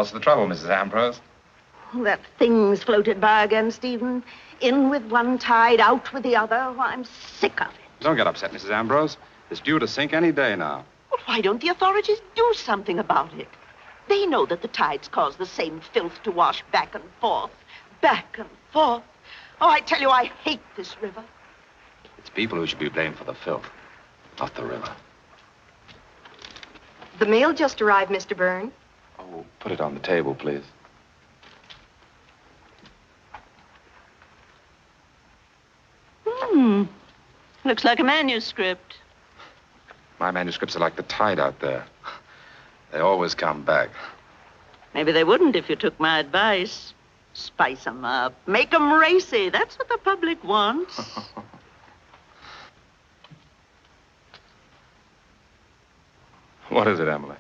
What's the trouble, Mrs. Ambrose? That thing's floated by again, Stephen. In with one tide, out with the other. Oh, I'm sick of it. Don't get upset, Mrs. Ambrose. It's due to sink any day now. Well, why don't the authorities do something about it? They know that the tides cause the same filth to wash back and forth. Back and forth. Oh, I tell you, I hate this river. It's people who should be blamed for the filth, not the river. The mail just arrived, Mr. Byrne. Oh, put it on the table, please. Looks like a manuscript. My manuscripts are like the tide out there. They always come back. Maybe they wouldn't if you took my advice. Spice 'em up. Make 'em racy. That's what the public wants. What is it, Emily?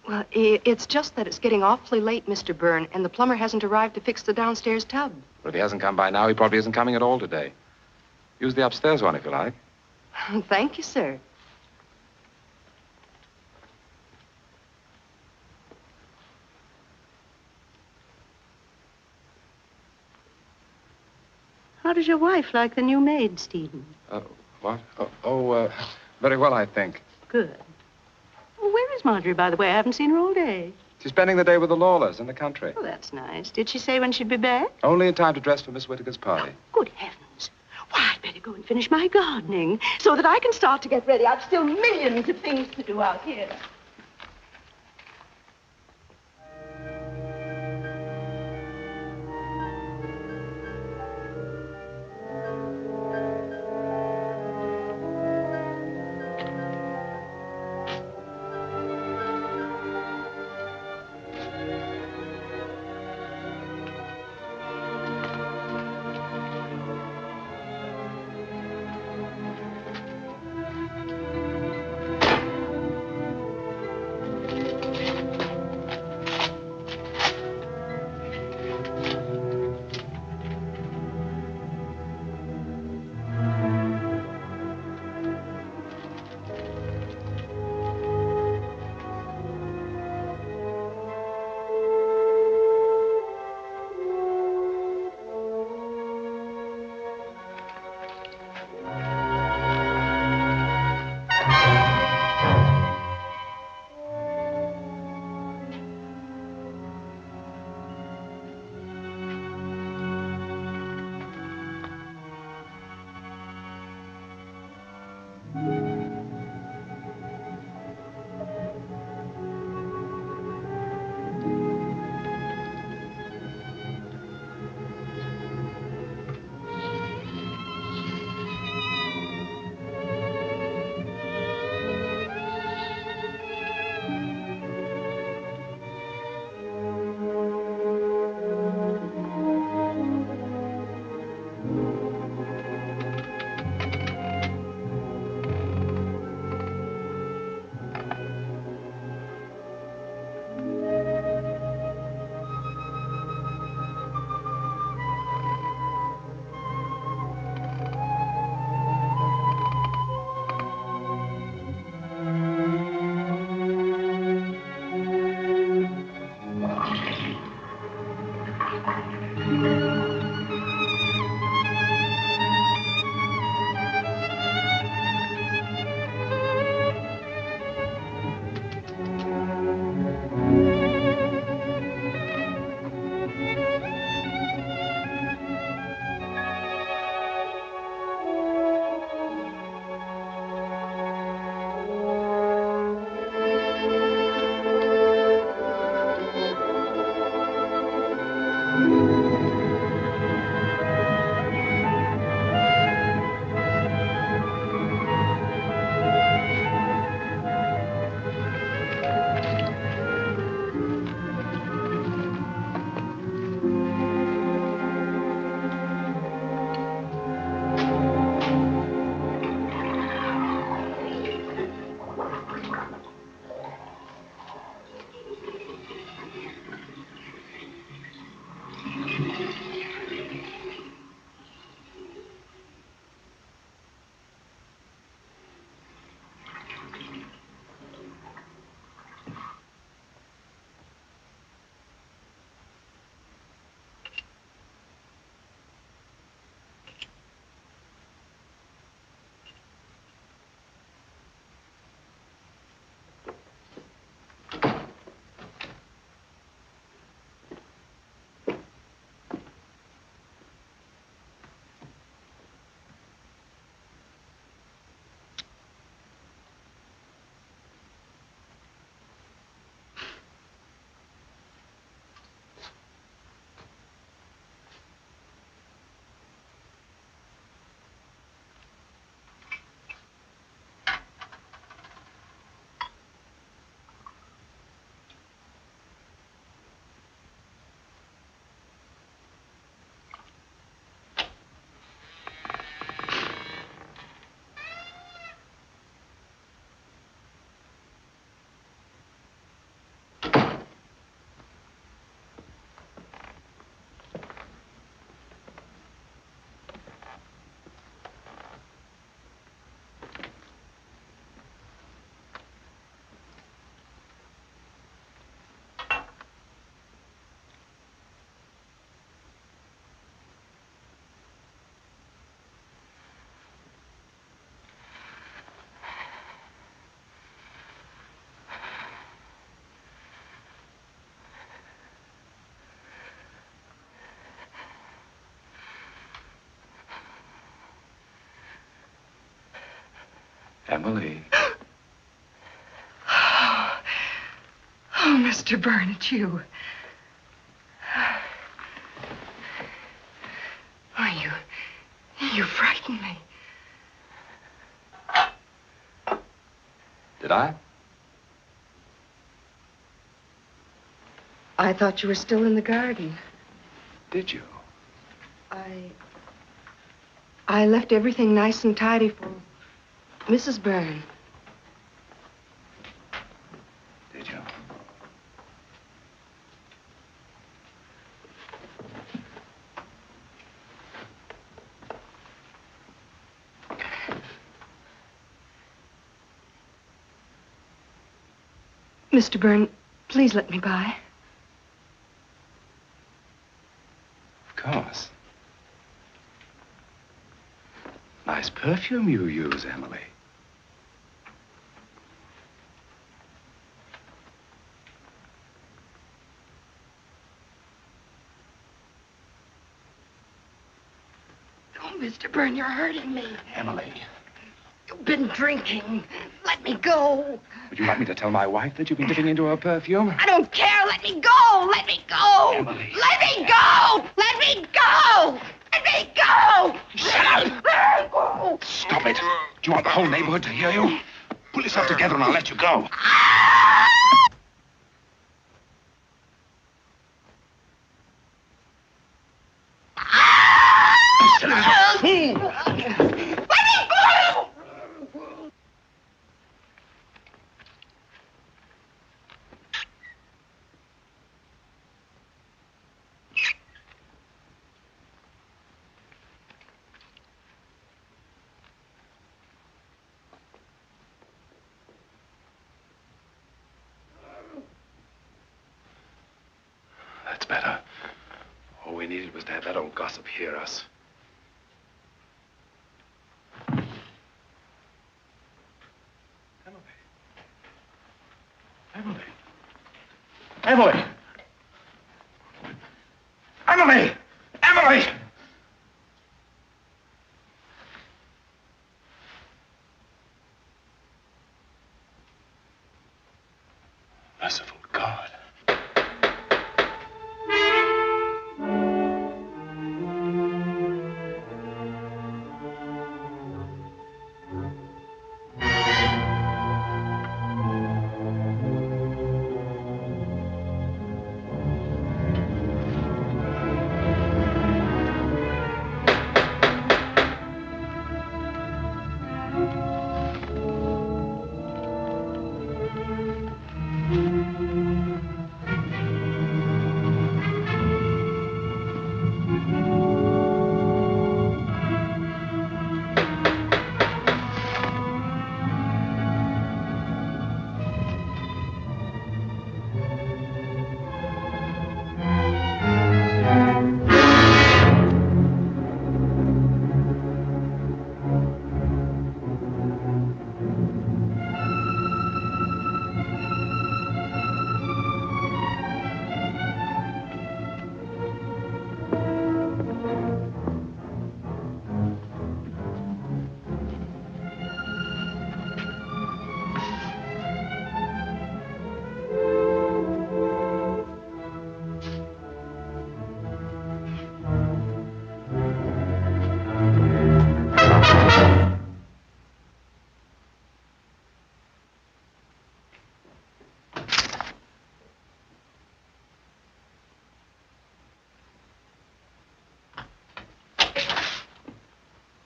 Well, it's just that it's getting awfully late, Mr. Byrne, and the plumber hasn't arrived to fix the downstairs tub. But if he hasn't come by now, he probably isn't coming at all today. Use the upstairs one if you like. Thank you, sir. How does your wife like the new maid, Stephen? What? Very well, I think. Good. Well, where is Marjorie, by the way? I haven't seen her all day. She's spending the day with the Lawlers in the country. Oh, that's nice. Did she say when she'd be back? Only in time to dress for Miss Whittaker's party. Good heavens. Why, I'd better go and finish my gardening so that I can start to get ready. I've still millions of things to do out here. Emily. Oh, Mr. Byrne, it's you. Oh, you frightened me. Did I? I thought you were still in the garden. Did you? I left everything nice and tidy for Mrs. Byrne. Did you? Mr. Byrne, please let me by. Of course. Nice perfume you use, Emily. Oh, Mr. Byrne, you're hurting me. Emily. You've been drinking. Let me go. Would you like me to tell my wife that you've been dipping into her perfume? I don't care. Let me go. Let me go. Emily. Let me go. Let me go. Let me go. Shut up. Let me go. Stop it. Do you want the whole neighborhood to hear you? Pull yourself together and I'll let you go. You silly little fool. Let me go. That's better. All we needed was to have that old gossip hear us. Emily. Emily! Emily! Emily! Merciful God.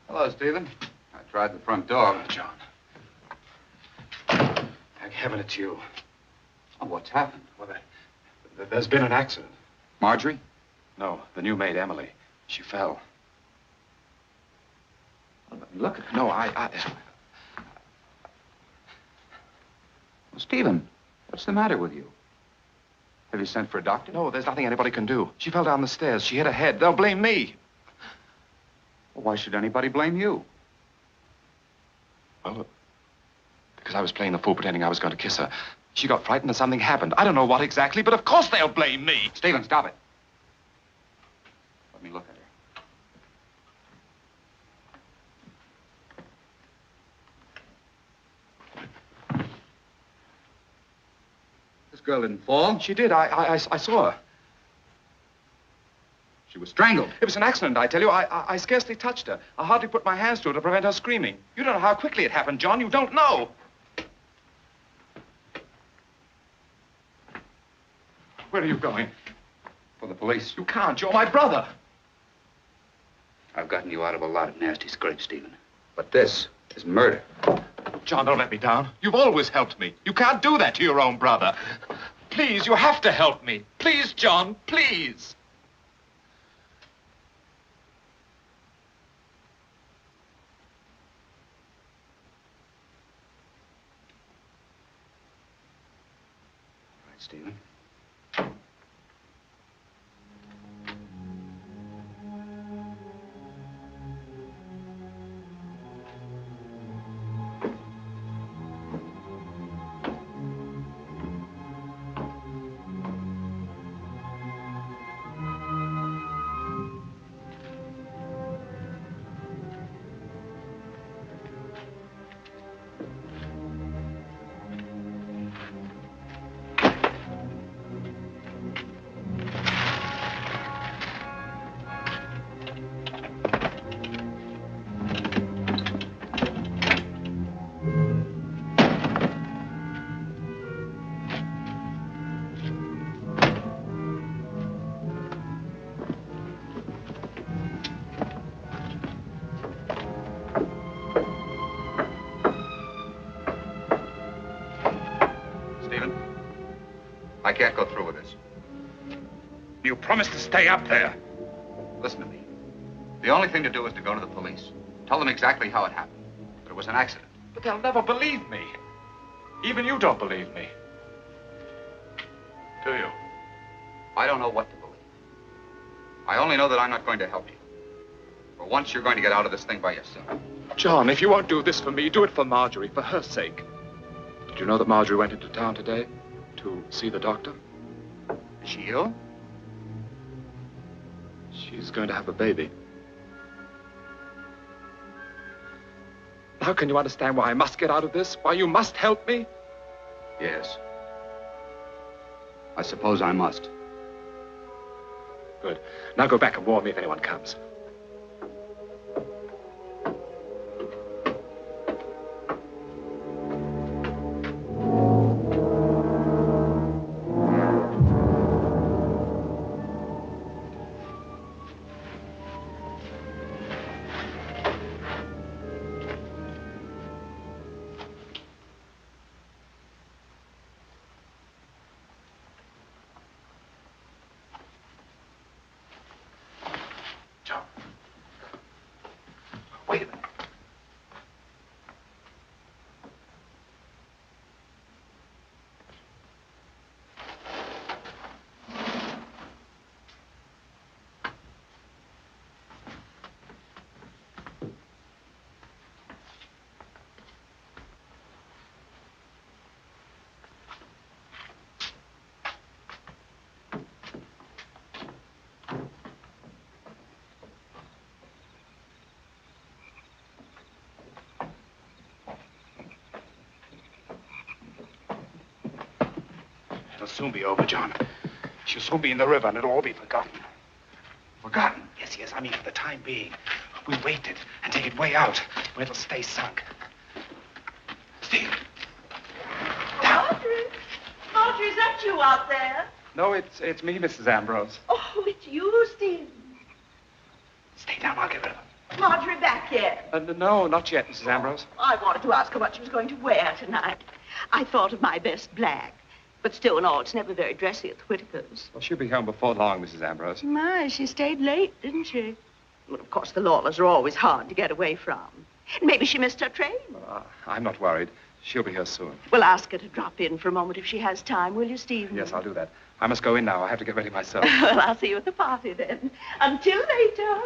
Hello, Stephen. I tried the front door. Oh, John. Thank heaven it's you. Oh, what's happened? Well, there's been an accident. Marjorie? No, the new maid, Emily. She fell. Well, look at her. No, Well, Stephen, what's the matter with you? Have you sent for a doctor? No, there's nothing anybody can do. She fell down the stairs. She hit her head. They'll blame me. Well, why should anybody blame you? Well, because I was playing the fool pretending I was going to kiss her. She got frightened and something happened. I don't know what exactly, but of course they'll blame me. Stephen, stop it. Let me look at her. Girl didn't fall. She did. I saw her. She was strangled. It was an accident, I tell you. I scarcely touched her. I hardly put my hands to her to prevent her screaming. You don't know how quickly it happened, John. You don't know. Where are you going? For the police. You can't. You're my brother. I've gotten you out of a lot of nasty scrapes, Stephen. But this is murder. John, don't let me down. You've always helped me. You can't do that to your own brother. Please, you have to help me. Please, John, please. All right, Stephen. I can't go through with this. You promised to stay up there. Listen to me. The only thing to do is to go to the police. Tell them exactly how it happened. That it was an accident. But they'll never believe me. Even you don't believe me. Do you? I don't know what to believe. I only know that I'm not going to help you. For once, you're going to get out of this thing by yourself. John, if you won't do this for me, do it for Marjorie, for her sake. Did you know that Marjorie went into town today to see the doctor? Is she ill? She's going to have a baby. Now can you understand why I must get out of this? Why you must help me? Yes. I suppose I must. Good. Now go back and warn me if anyone comes. Wait a minute. It'll soon be over, John. She'll soon be in the river, and it'll all be forgotten. Forgotten? Yes, yes, I mean for the time being. We wait it and take it way out, where it'll stay sunk. Steve! Down! Marjorie, is that you out there? No, it's me, Mrs. Ambrose. Oh, it's you, Steve. Stay down, I'll get rid of her. Marjorie back here. No, not yet, Mrs. Ambrose. I wanted to ask her what she was going to wear tonight. I thought of my best black. But still and all, it's never very dressy at the Whitakers. Well, she'll be home before long, Mrs. Ambrose. My, she stayed late, didn't she? Well, of course, the Lawlers are always hard to get away from. Maybe she missed her train. I'm not worried. She'll be here soon. Well, ask her to drop in for a moment if she has time, will you, Stephen? Yes, I'll do that. I must go in now. I have to get ready myself. Well, I'll see you at the party then. Until later.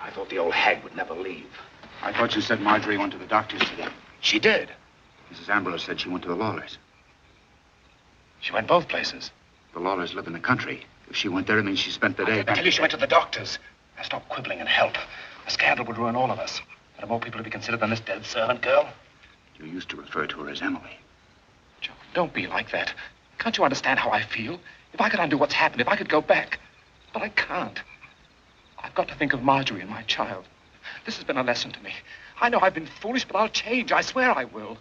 I thought the old hag would never leave. I thought you said Marjorie went to the doctor's today. She did. Mrs. Ambrose said she went to the Lawlers. She went both places. The Lawlers live in the country. If she went there, it means she spent the day. I tell you, she went to the doctor's. Now stop quibbling and help. A scandal would ruin all of us. There are more people to be considered than this dead servant girl. You used to refer to her as Emily. John, don't be like that. Can't you understand how I feel? If I could undo what's happened, if I could go back. But I can't. I've got to think of Marjorie and my child. This has been a lesson to me. I know I've been foolish, but I'll change. I swear I will.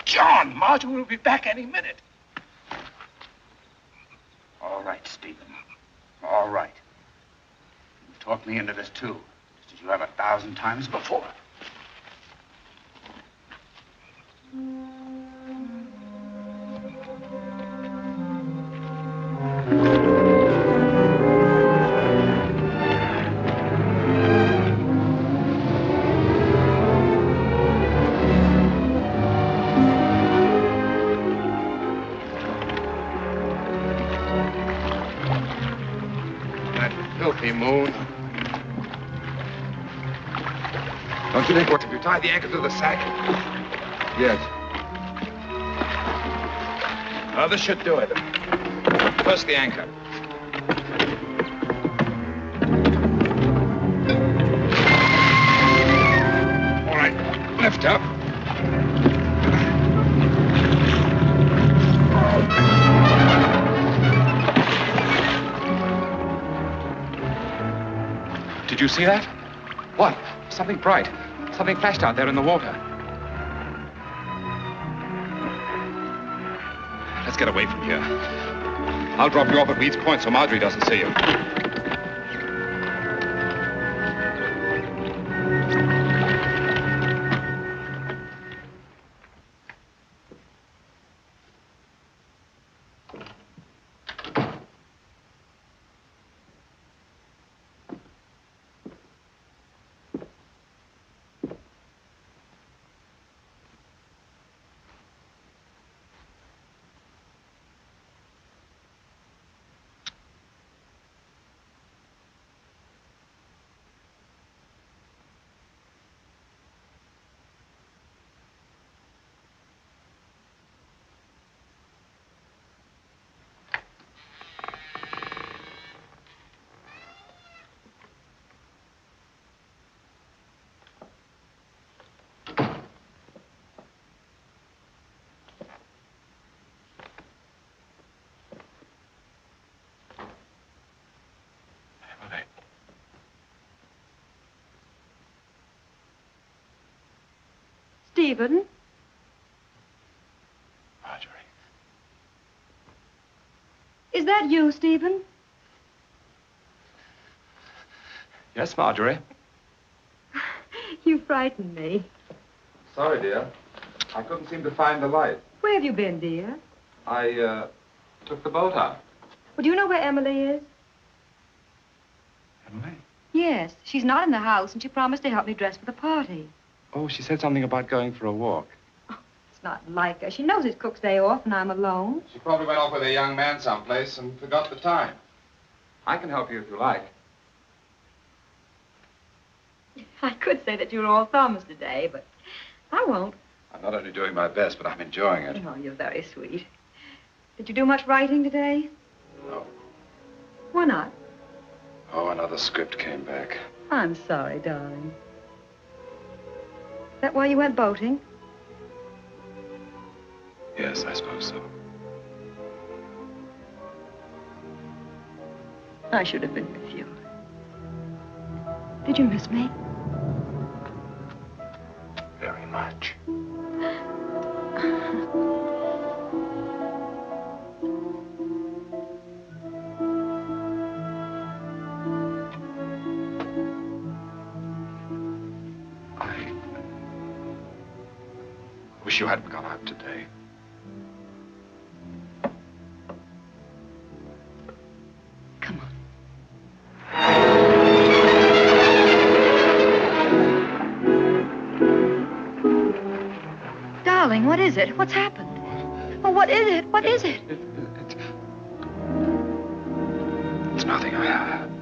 John, Marjorie will be back any minute. All right, Stephen. All right. You've talked me into this, too. Just as you have 1,000 times before. Moon. Don't you think if you tie the anchor to the sack? Yes. Oh, this should do it. First the anchor. All right, lift up. Did you see that? What? Something bright. Something flashed out there in the water. Let's get away from here. I'll drop you off at Weed's Point so Marjorie doesn't see you. Stephen? Marjorie. Is that you, Stephen? Yes, Marjorie. You frightened me. Sorry, dear. I couldn't seem to find the light. Where have you been, dear? I, took the boat out. Well, do you know where Emily is? Emily? Yes, she's not in the house, and she promised to help me dress for the party. Oh, she said something about going for a walk. Oh, it's not like her. She knows it's Cook's day off, and I'm alone. She probably went off with a young man someplace and forgot the time. I can help you if you like. I could say that you're all thumbs today, but I won't. I'm not only doing my best, but I'm enjoying it. Oh, you're very sweet. Did you do much writing today? No. Why not? Oh, another script came back. I'm sorry, darling. Is that why you went boating? Yes, I suppose so. I should have been with you. Did you miss me? Very much. Wish you hadn't gone out today. Come on. Darling, what is it? What's happened? Oh, what is it? What is it? It's nothing.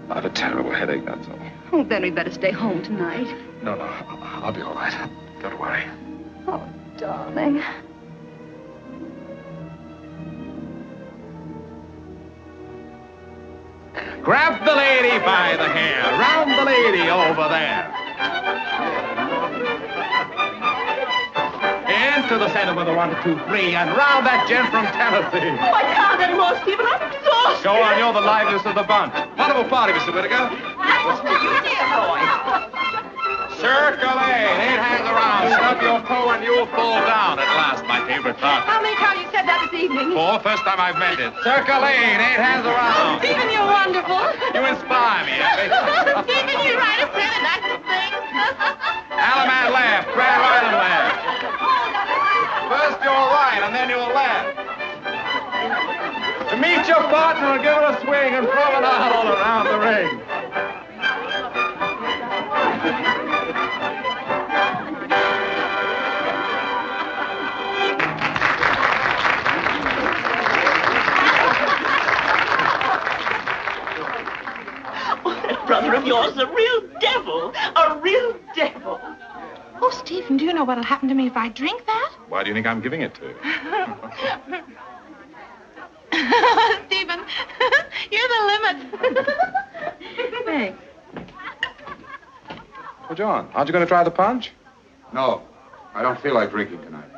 I have a terrible headache, that's all. Oh, then we'd better stay home tonight. No, I'll be all right. Don't worry. Oh, darling. Grab the lady by the hair. Round the lady over there. Into the center with a 1, 2, 3, and round that gent from Tennessee. Oh, I can't anymore, Stephen. I'm exhausted. Go on, you're the liveliest of the bunch. Wonderful party, Mr. Whittaker. Thanks to you, dear boy. Circulate. 8 hands around. Stub your toe and you'll fall down at last, my favorite thought. How many times you said that this evening? 4, first time I've meant it. Circulate. 8 hands around. Stephen, you're wonderful. You inspire me, Effie. Stephen, you write us really nice to sing. Alaman left. Grand Island left. First you'll right, and then you'll left. To meet your partner and give it a swing and promenade all around the ring. Brother of yours is a real devil. A real devil. Oh, Stephen, do you know what'll happen to me if I drink that? Why do you think I'm giving it to you? Stephen, you're the limit. Thanks. Well, John, aren't you going to try the punch? No, I don't feel like drinking tonight.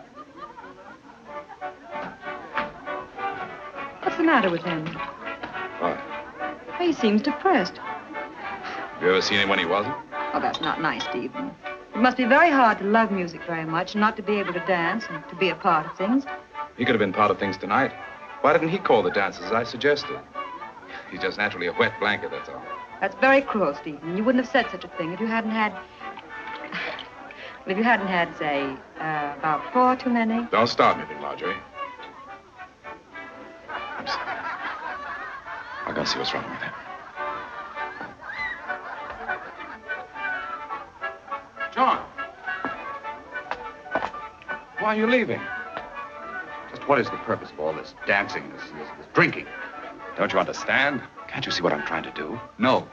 What's the matter with him? What? He seems depressed. Have you ever seen him when he wasn't? Oh, that's not nice, Stephen. It must be very hard to love music very much and not to be able to dance and to be a part of things. He could have been part of things tonight. Why didn't he call the dances as I suggested? He's just naturally a wet blanket, that's all. That's very cruel, Stephen. You wouldn't have said such a thing if you hadn't had... if you hadn't had, say, about 4 too many. Don't start anything, Marjorie. I'm sorry. I'll go see what's wrong with him. John! Why are you leaving? Just what is the purpose of all this dancing, this drinking? Don't you understand? Can't you see what I'm trying to do? No.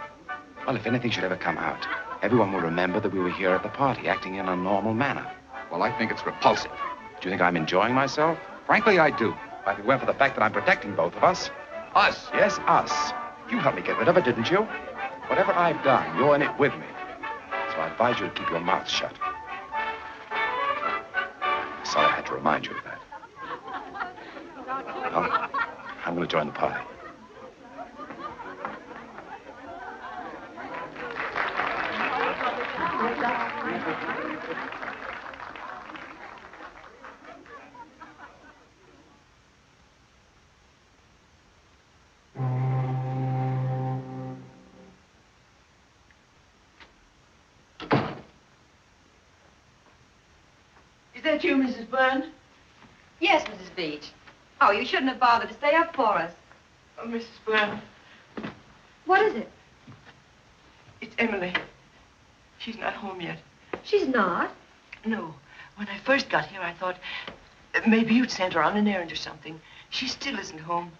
Well, if anything should ever come out, everyone will remember that we were here at the party, acting in a normal manner. Well, I think it's repulsive. Do you think I'm enjoying myself? Frankly, I do. Why, if it weren't for the fact that I'm protecting both of us. Us? Yes, us. You helped me get rid of it, didn't you? Whatever I've done, you're in it with me. So I advise you to keep your mouth shut. Sorry I had to remind you of that. Well, I'm going to join the party. Is that you, Mrs. Byrne? Yes, Mrs. Beach. Oh, you shouldn't have bothered to stay up for us. Oh, Mrs. Byrne, What is it? it's Emily. She's not home yet. She's not. No. When I first got here, I thought maybe you'd sent her on an errand or something. She still isn't home.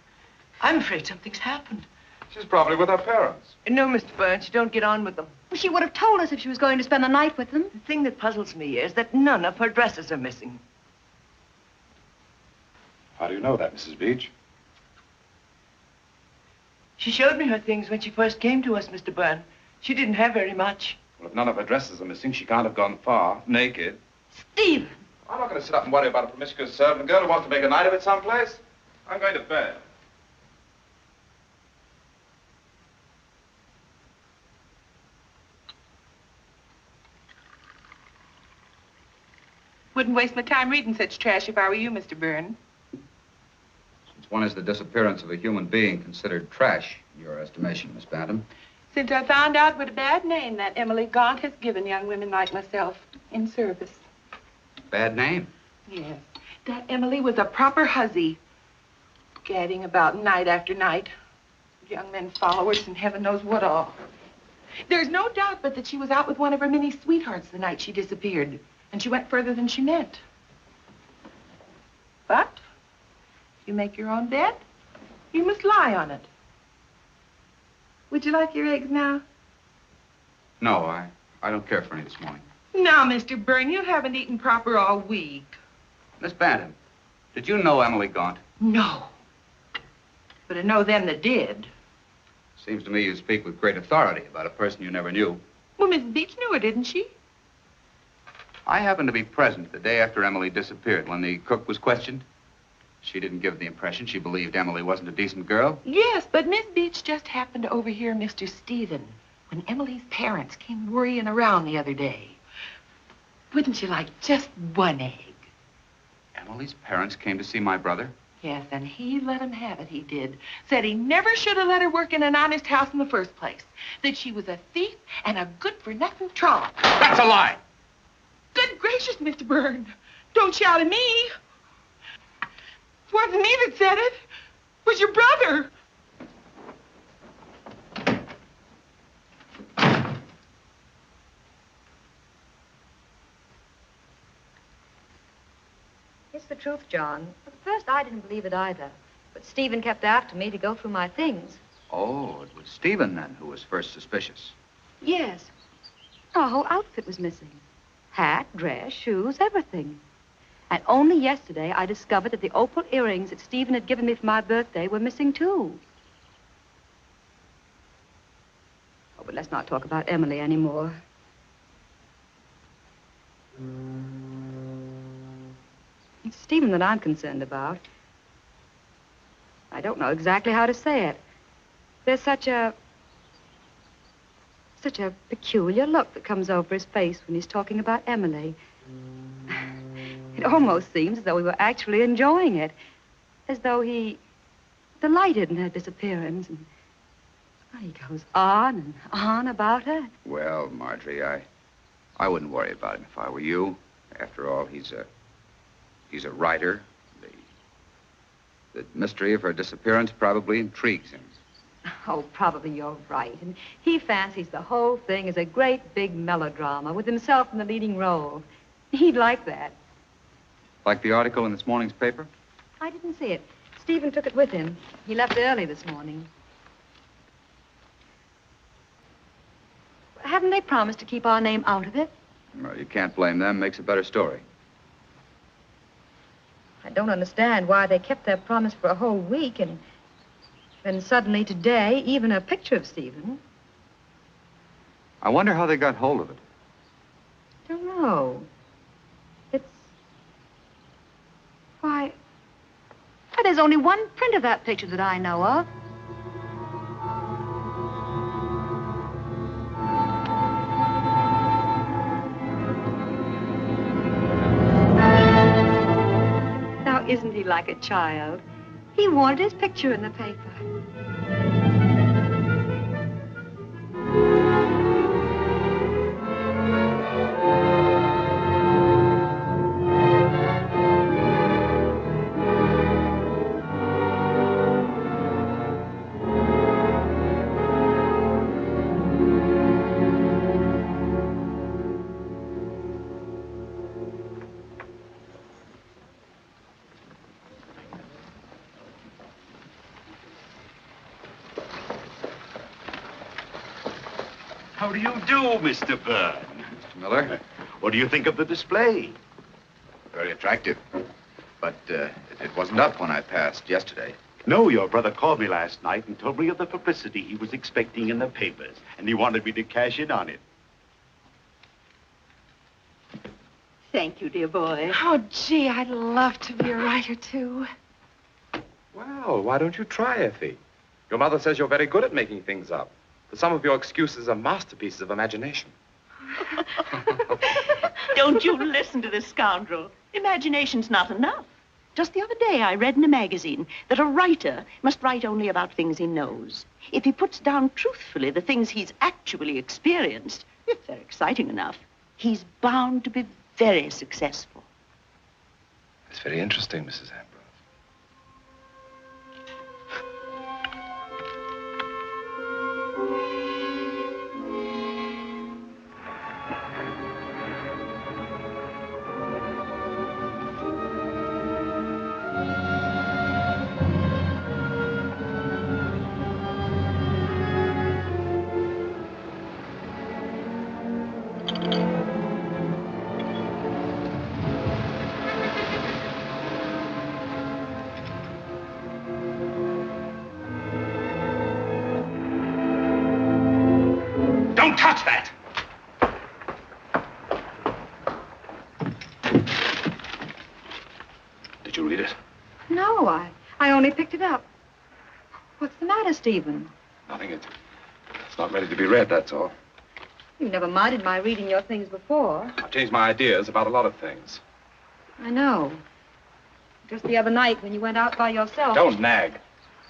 I'm afraid something's happened. She's probably with her parents. No, Mr. Byrne, she don't get on with them. Well, she would have told us if she was going to spend the night with them. The thing that puzzles me is that none of her dresses are missing. How do you know that, Mrs. Beach? She showed me her things when she first came to us, Mr. Byrne. She didn't have very much. Well, if none of her dresses are missing, she can't have gone far, naked. Stephen! I'm not going to sit up and worry about a promiscuous servant girl who wants to make a night of it someplace. I'm going to bed. Wouldn't waste my time reading such trash if I were you, Mr. Byrne. Since when is the disappearance of a human being considered trash, in your estimation, Miss Bantam? Since I found out what a bad name that Emily Gaunt has given young women like myself in service. Bad name? Yes. That Emily was a proper hussy. Gadding about night after night. Young men followers and heaven knows what all. There's no doubt but that she was out with one of her many sweethearts the night she disappeared. And she went further than she meant. But if you make your own bed, you must lie on it. Would you like your eggs now? No, I don't care for any this morning. No, Mr. Byrne, you haven't eaten proper all week. Miss Bantam, did you know Emily Gaunt? No. But I know them that did. Seems to me you speak with great authority about a person you never knew. Well, Miss Beach knew her, didn't she? I happened to be present the day after Emily disappeared when the cook was questioned. She didn't give the impression she believed Emily wasn't a decent girl. Yes, but Miss Beach just happened to overhear Mr. Stephen when Emily's parents came worrying around the other day. Wouldn't you like just one egg? Emily's parents came to see my brother? Yes, and he let him have it, he did. Said he never should have let her work in an honest house in the first place. That she was a thief and a good-for-nothing troll. That's a lie! Good gracious, Mr. Byrne. Don't shout at me. It wasn't me that said it. It was your brother. It's the truth, John. At first, I didn't believe it either. But Stephen kept after me to go through my things. Oh, it was Stephen, then, who was first suspicious. Yes. Our whole outfit was missing. Hat, dress, shoes, everything. And only yesterday, I discovered that the opal earrings that Stephen had given me for my birthday were missing, too. Oh, but let's not talk about Emily anymore. It's Stephen that I'm concerned about. I don't know exactly how to say it. There's such a peculiar look that comes over his face when he's talking about Emily. It almost seems as though he were actually enjoying it, as though he delighted in her disappearance. And he goes on and on about her. Well, Marjorie, I wouldn't worry about him if I were you. After all, he's a writer. The mystery of her disappearance probably intrigues him. Oh, probably you're right. And he fancies the whole thing is a great big melodrama with himself in the leading role. He'd like that. Like the article in this morning's paper? I didn't see it. Stephen took it with him. He left early this morning. Haven't they promised to keep our name out of it? Well, you can't blame them. Makes a better story. I don't understand why they kept their promise for a whole week and then suddenly today, even a picture of Stephen. I wonder how they got hold of it. Don't know. Why, there's only one print of that picture that I know of. Now, isn't he like a child? He wanted his picture in the paper. How do you do, Mr. Byrne? Mr. Miller? What do you think of the display? Very attractive. But it wasn't up when I passed yesterday. No, your brother called me last night and told me of the publicity he was expecting in the papers, and he wanted me to cash in on it. Thank you, dear boy. Oh, gee, I'd love to be a writer, too. Well, why don't you try, Effie? Your mother says you're very good at making things up. But some of your excuses are masterpieces of imagination. Don't you listen to this scoundrel. Imagination's not enough. Just the other day, I read in a magazine that a writer must write only about things he knows. If he puts down truthfully the things he's actually experienced, if they're exciting enough, he's bound to be very successful. It's very interesting, Mrs. Ambrose. Don't touch that! Did you read it? No, I only picked it up. What's the matter, Stephen? Nothing. It's not ready to be read, that's all. You never minded my reading your things before. I've changed my ideas about a lot of things. I know. Just the other night when you went out by yourself. Don't nag.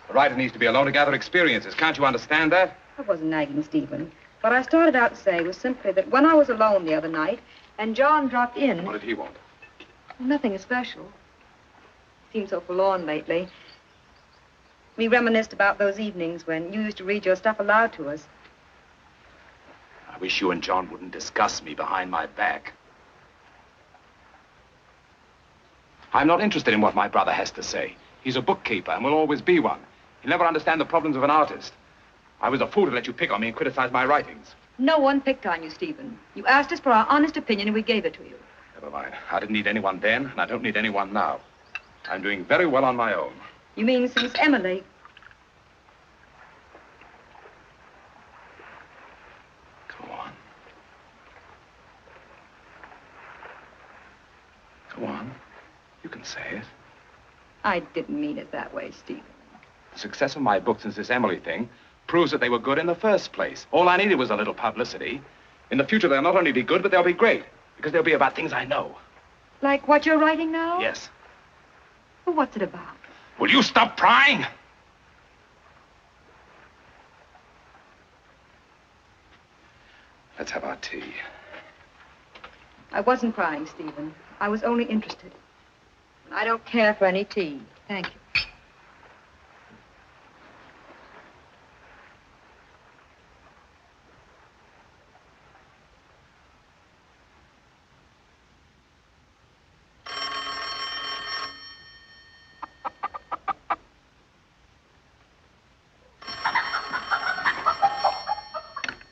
The writer needs to be alone to gather experiences. Can't you understand that? I wasn't nagging, Stephen. What I started out to say was simply that when I was alone the other night and John dropped in... What did he want? Nothing especial. He seemed so forlorn lately. We reminisced about those evenings when you used to read your stuff aloud to us. I wish you and John wouldn't discuss me behind my back. I'm not interested in what my brother has to say. He's a bookkeeper and will always be one. He'll never understand the problems of an artist. I was a fool to let you pick on me and criticize my writings. No one picked on you, Stephen. You asked us for our honest opinion and we gave it to you. Never mind. I didn't need anyone then, and I don't need anyone now. I'm doing very well on my own. You mean since Emily? Go on. Go on. You can say it. I didn't mean it that way, Stephen. The success of my book since this Emily thing proves that they were good in the first place. All I needed was a little publicity. In the future, they'll not only be good, but they'll be great. Because they'll be about things I know. Like what you're writing now? Yes. Well, what's it about? Will you stop prying? Let's have our tea. I wasn't crying, Stephen. I was only interested. I don't care for any tea. Thank you.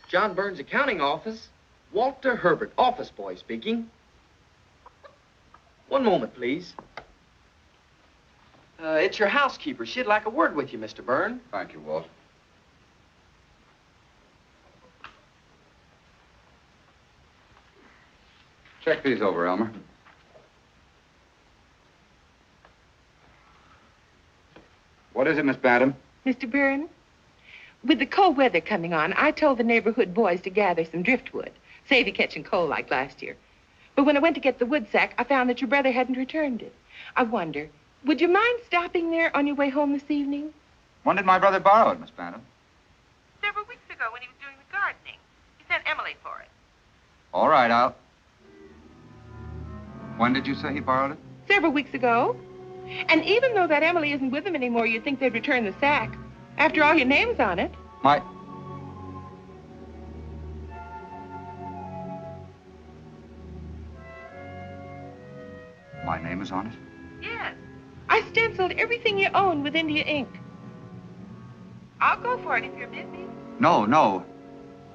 John Byrne's accounting office. Walter Herbert, office boy speaking. One moment, please. It's your housekeeper. She'd like a word with you, Mr. Byrne. Thank you, Walt. Check these over, Elmer. What is it, Miss Bantam? Mr. Byrne, with the cold weather coming on, I told the neighborhood boys to gather some driftwood, save you catching cold like last year. But when I went to get the wood sack, I found that your brother hadn't returned it. I wonder, would you mind stopping there on your way home this evening? When did my brother borrow it, Miss Bantam? Several weeks ago when he was doing the gardening. He sent Emily for it. All right, I'll... When did you say he borrowed it? Several weeks ago. And even though that Emily isn't with him anymore, you'd think they'd return the sack. After all, your name's on it. My name is on it? Yes. I stenciled everything you own with India ink. I'll go for it if you're busy. No.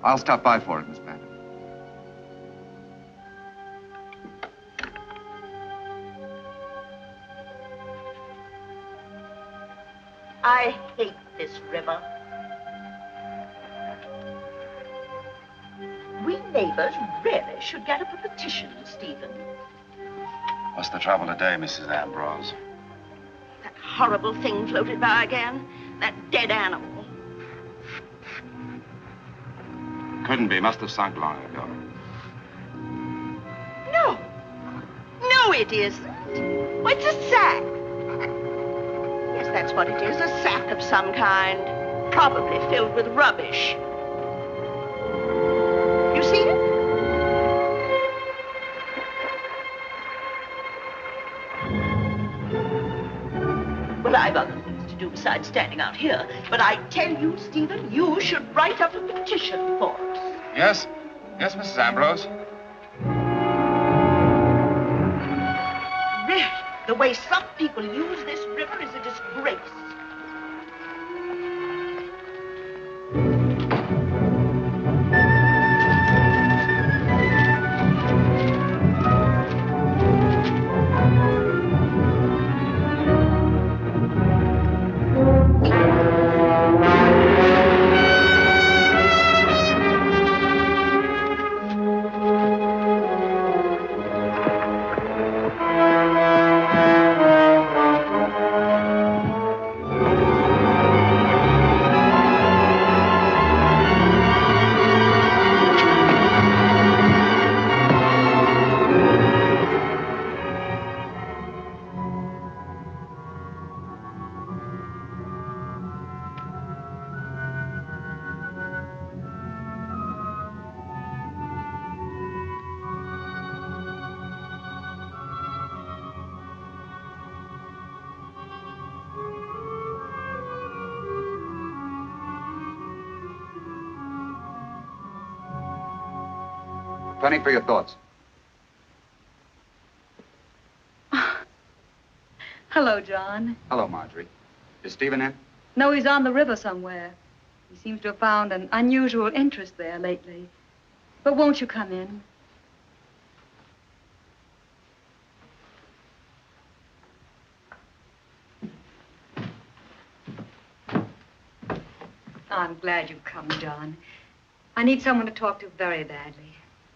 I'll stop by for it, Miss Bantam. I hate this river. We neighbors really should get up a petition, Stephen. What's the trouble today, Mrs. Ambrose? That horrible thing floated by again. That dead animal. Couldn't be. Must have sunk long ago. No. No, it isn't. Well, it's a sack. Yes, that's what it is. A sack of some kind. Probably filled with rubbish. You see it? Well, I've other things to do besides standing out here. But I tell you, Stephen, you should write up a petition for us. Yes, Mrs. Ambrose. Really, the way some people use this river is a disgrace. penny for your thoughts. Hello, John. Hello, Marjorie. Is Stephen in? No, he's on the river somewhere. He seems to have found an unusual interest there lately. But won't you come in? I'm glad you've come, John. I need someone to talk to very badly.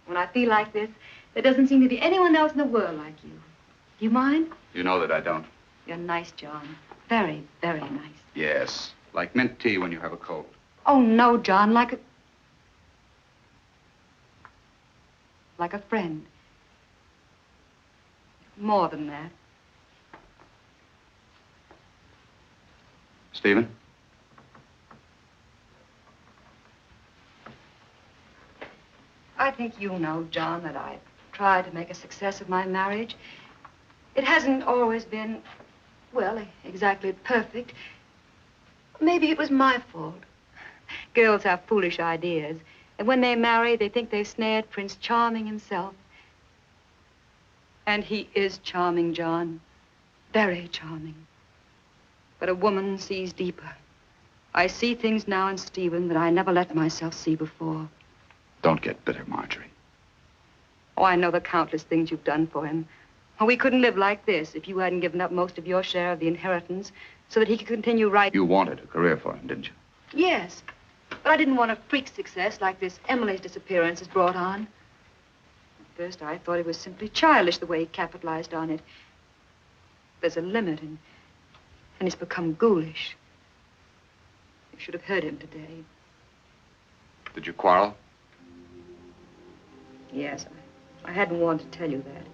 When I feel like this, there doesn't seem to be anyone else in the world like you. Do you mind? You know that I don't. You're nice, John. Very, very nice. Yes, like mint tea when you have a cold. Oh, no, John, like a friend. More than that. Stephen? I think you know, John, that I've tried to make a success of my marriage. It hasn't always been, well, exactly perfect. Maybe it was my fault. Girls have foolish ideas, and when they marry, they think they've snared Prince Charming himself. And he is charming, John. Very charming. But a woman sees deeper. I see things now in Stephen that I never let myself see before. Don't get bitter, Marjorie. Oh, I know the countless things you've done for him. Oh, we couldn't live like this if you hadn't given up most of your share of the inheritance so that he could continue writing. You wanted a career for him, didn't you? Yes, but I didn't want a freak success like this Emily's disappearance has brought on. At first, I thought it was simply childish the way he capitalized on it. There's a limit, and he's become ghoulish. You should have heard him today. Did you quarrel? Yes, I hadn't wanted to tell you that.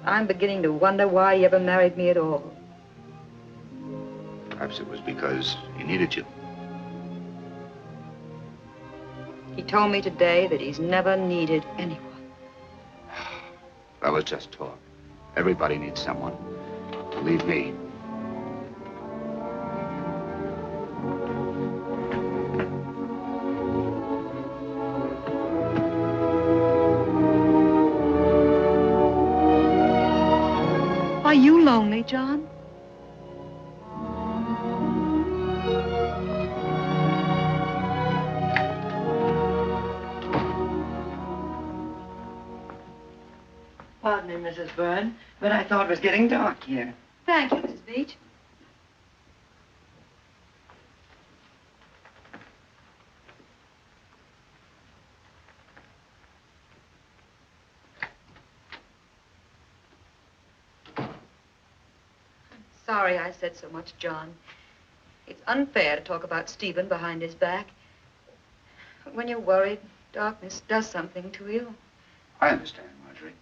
I'm beginning to wonder why he ever married me at all. Perhaps it was because he needed you. He told me today that he's never needed anyone. That was just talk. Everybody needs someone. Believe me. Are you lonely, John? Pardon me, Mrs. Byrne, but I thought it was getting dark here. Thank you, Mrs. Beach. Sorry I said so much, John. It's unfair to talk about Stephen behind his back. When you're worried, darkness does something to you. I understand, Marjorie.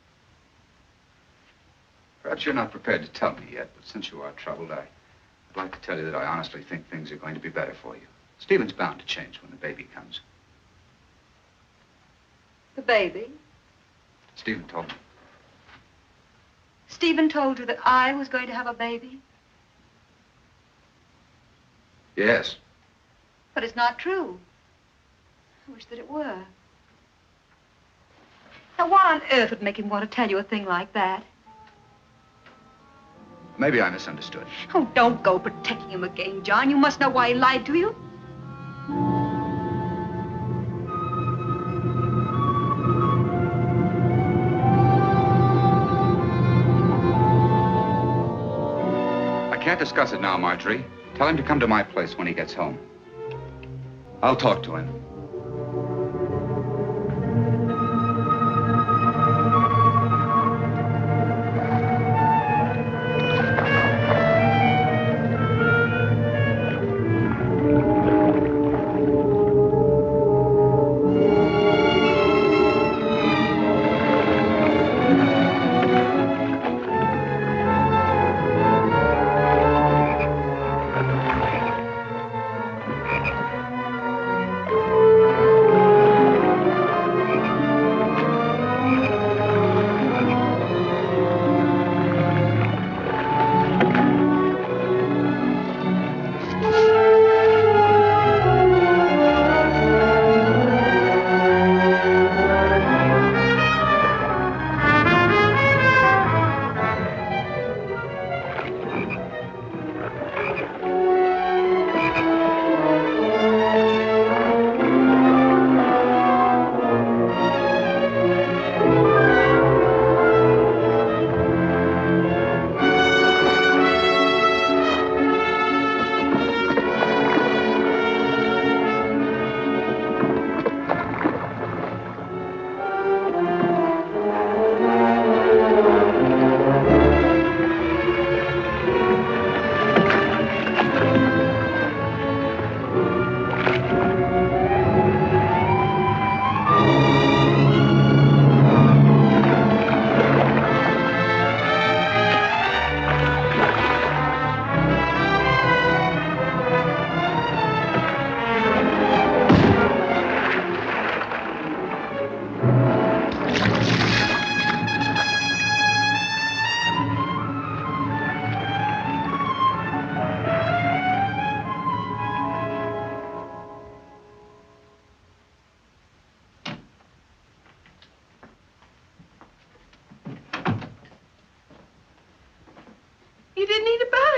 Perhaps you're not prepared to tell me yet, but since you are troubled, I'd like to tell you that I honestly think things are going to be better for you. Stephen's bound to change when the baby comes. The baby? Stephen told me. Stephen told you that I was going to have a baby? Yes. But it's not true. I wish that it were. Now, what on earth would make him want to tell you a thing like that? Maybe I misunderstood. Oh, don't go protecting him again, John. You must know why he lied to you. I can't discuss it now, Marjorie. Tell him to come to my place when he gets home. I'll talk to him.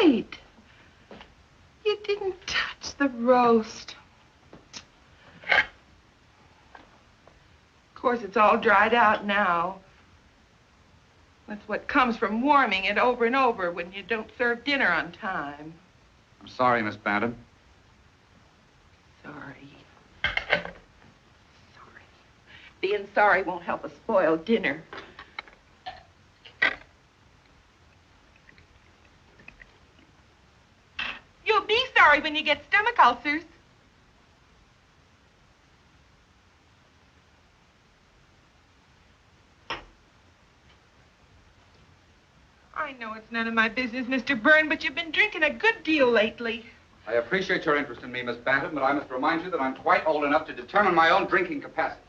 right. You didn't touch the roast. Of course, it's all dried out now. That's what comes from warming it over and over when you don't serve dinner on time. I'm sorry, Miss Bantam. Sorry. Sorry. Being sorry won't help us spoil dinner. You'll be sorry when you get stomach ulcers. I know it's none of my business, Mr. Byrne, but you've been drinking a good deal lately. I appreciate your interest in me, Miss Bantam, but I must remind you that I'm quite old enough to determine my own drinking capacity.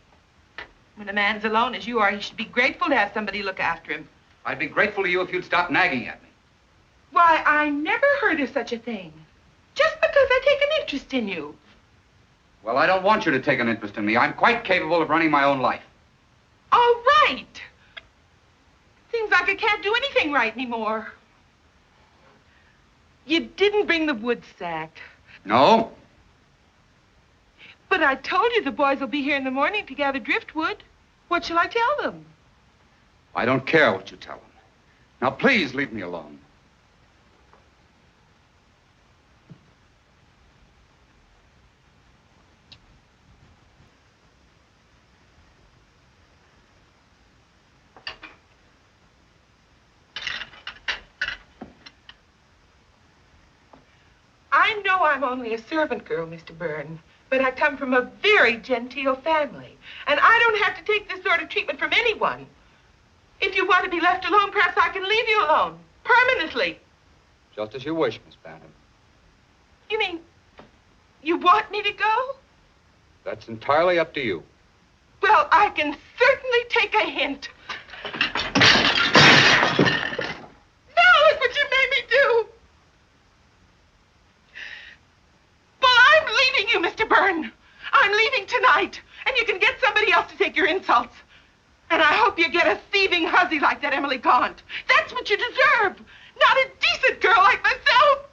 When a man's alone as you are, he should be grateful to have somebody look after him. I'd be grateful to you if you'd stop nagging at me. Why, I never heard of such a thing. Just because I take an interest in you. Well, I don't want you to take an interest in me. I'm quite capable of running my own life. All right. Seems like I can't do anything right anymore. You didn't bring the wood sack. No? But I told you the boys will be here in the morning to gather driftwood. What shall I tell them? I don't care what you tell them. Now, please leave me alone. I know I'm only a servant girl, Mr. Byrne, but I come from a very genteel family, and I don't have to take this sort of treatment from anyone. If you want to be left alone, perhaps I can leave you alone, permanently. Just as you wish, Miss Bantam. You mean you want me to go? That's entirely up to you. Well, I can certainly take a hint. Now look what you made me do. Well, I'm leaving you, Mr. Byrne. I'm leaving tonight, and you can get somebody else to take your insults. And I hope you get a thieving hussy like that Emily Gaunt. That's what you deserve, not a decent girl like myself.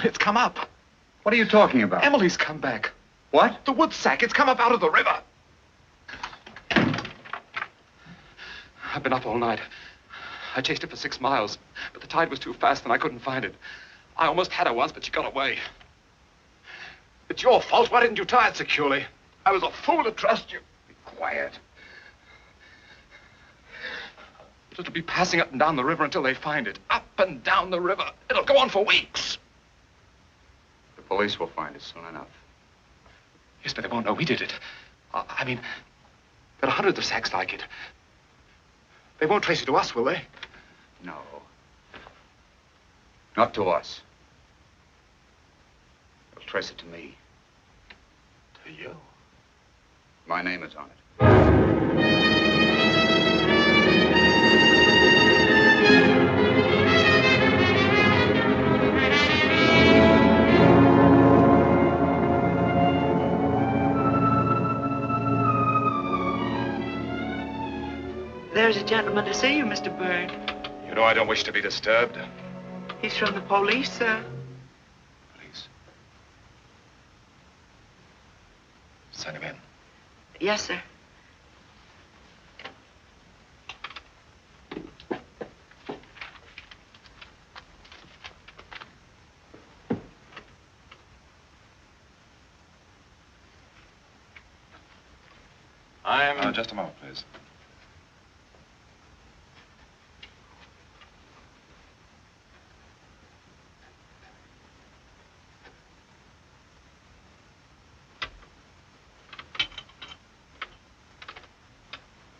It's come up. What are you talking about? Emily's come back. What? The wood sack. It's come up out of the river. I've been up all night. I chased it for 6 miles, but the tide was too fast and I couldn't find it. I almost had her once, but she got away. It's your fault. Why didn't you tie it securely? I was a fool to trust you. Be quiet. It'll be passing up and down the river until they find it. Up and down the river. It'll go on for weeks. The police will find it soon enough. Yes, but they won't know we did it. I mean, there are hundreds of sacks like it. They won't trace it to us, will they? No. Not to us. They'll trace it to me. To you? My name is on it. There's a gentleman to see you, Mr. Byrne. You know I don't wish to be disturbed. He's from the police, sir. Please. Send him in. Yes, sir. Just a moment, please.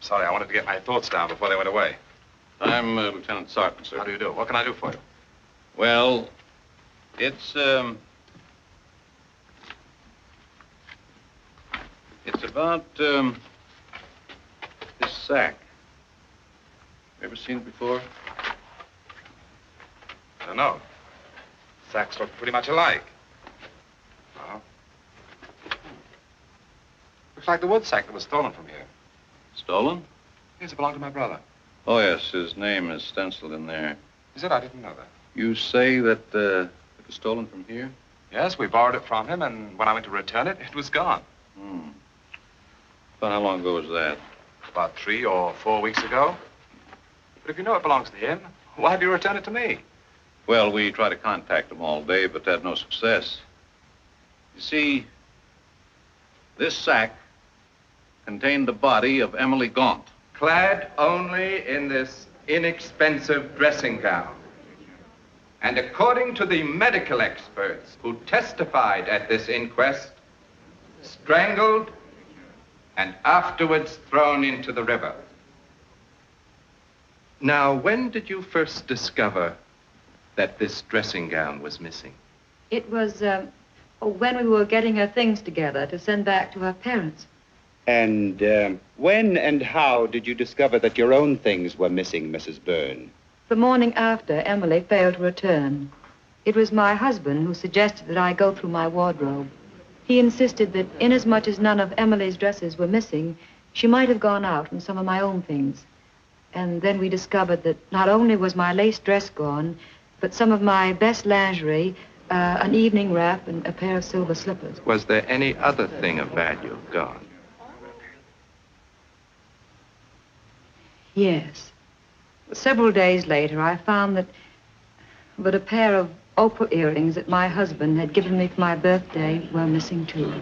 Sorry, I wanted to get my thoughts down before they went away. I'm Lieutenant Sarton, sir. How do you do? What can I do for you? Well, it's about, this sack. Ever seen it before? I don't know. Sacks look pretty much alike. Oh. Looks like the wood sack that was stolen from here. Stolen? Yes, it belonged to my brother. Oh, yes, his name is stenciled in there. Is it? I didn't know that. You say that it was stolen from here? Yes, we borrowed it from him, and when I went to return it, it was gone. Hmm. About how long ago was that? About 3 or 4 weeks ago. But if you know it belongs to him, why have you returned it to me? Well, we tried to contact him all day, but had no success. You see, this sack contained the body of Emily Gaunt. Clad only in this inexpensive dressing gown. And according to the medical experts who testified at this inquest, strangled and afterwards thrown into the river. Now, when did you first discover that this dressing gown was missing? It was when we were getting her things together to send back to her parents. And when and how did you discover that your own things were missing, Mrs. Byrne? The morning after Emily failed to return. It was my husband who suggested that I go through my wardrobe. He insisted that inasmuch as none of Emily's dresses were missing, she might have gone out in some of my own things. And then we discovered that not only was my lace dress gone, but some of my best lingerie, an evening wrap, and a pair of silver slippers. Was there any other thing of value gone? Yes. Several days later, I found that a pair of opal earrings that my husband had given me for my birthday were missing, too.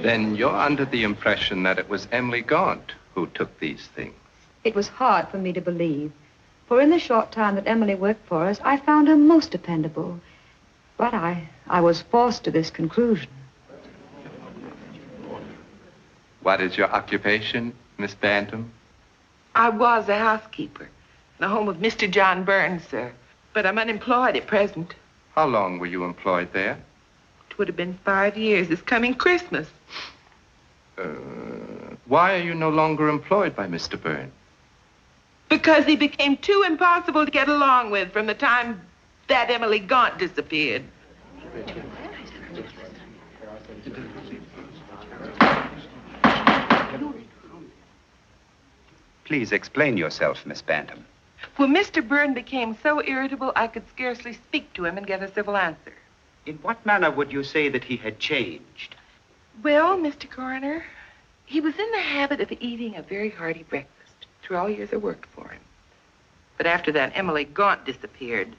Then you're under the impression that it was Emily Gaunt who took these things. It was hard for me to believe, for in the short time that Emily worked for us, I found her most dependable. But I was forced to this conclusion. What is your occupation, Miss Bantam? I was a housekeeper in the home of Mr. John Byrne, sir. But I'm unemployed at present. How long were you employed there? It would have been 5 years this coming Christmas. Why are you no longer employed by Mr. Byrne? Because he became too impossible to get along with from the time that Emily Gaunt disappeared. Please explain yourself, Miss Bantam. Well, Mr. Byrne became so irritable I could scarcely speak to him and get a civil answer. In what manner would you say that he had changed? Well, Mr. Coroner, he was in the habit of eating a very hearty breakfast through all years of work for him. But after that, Emily Gaunt disappeared.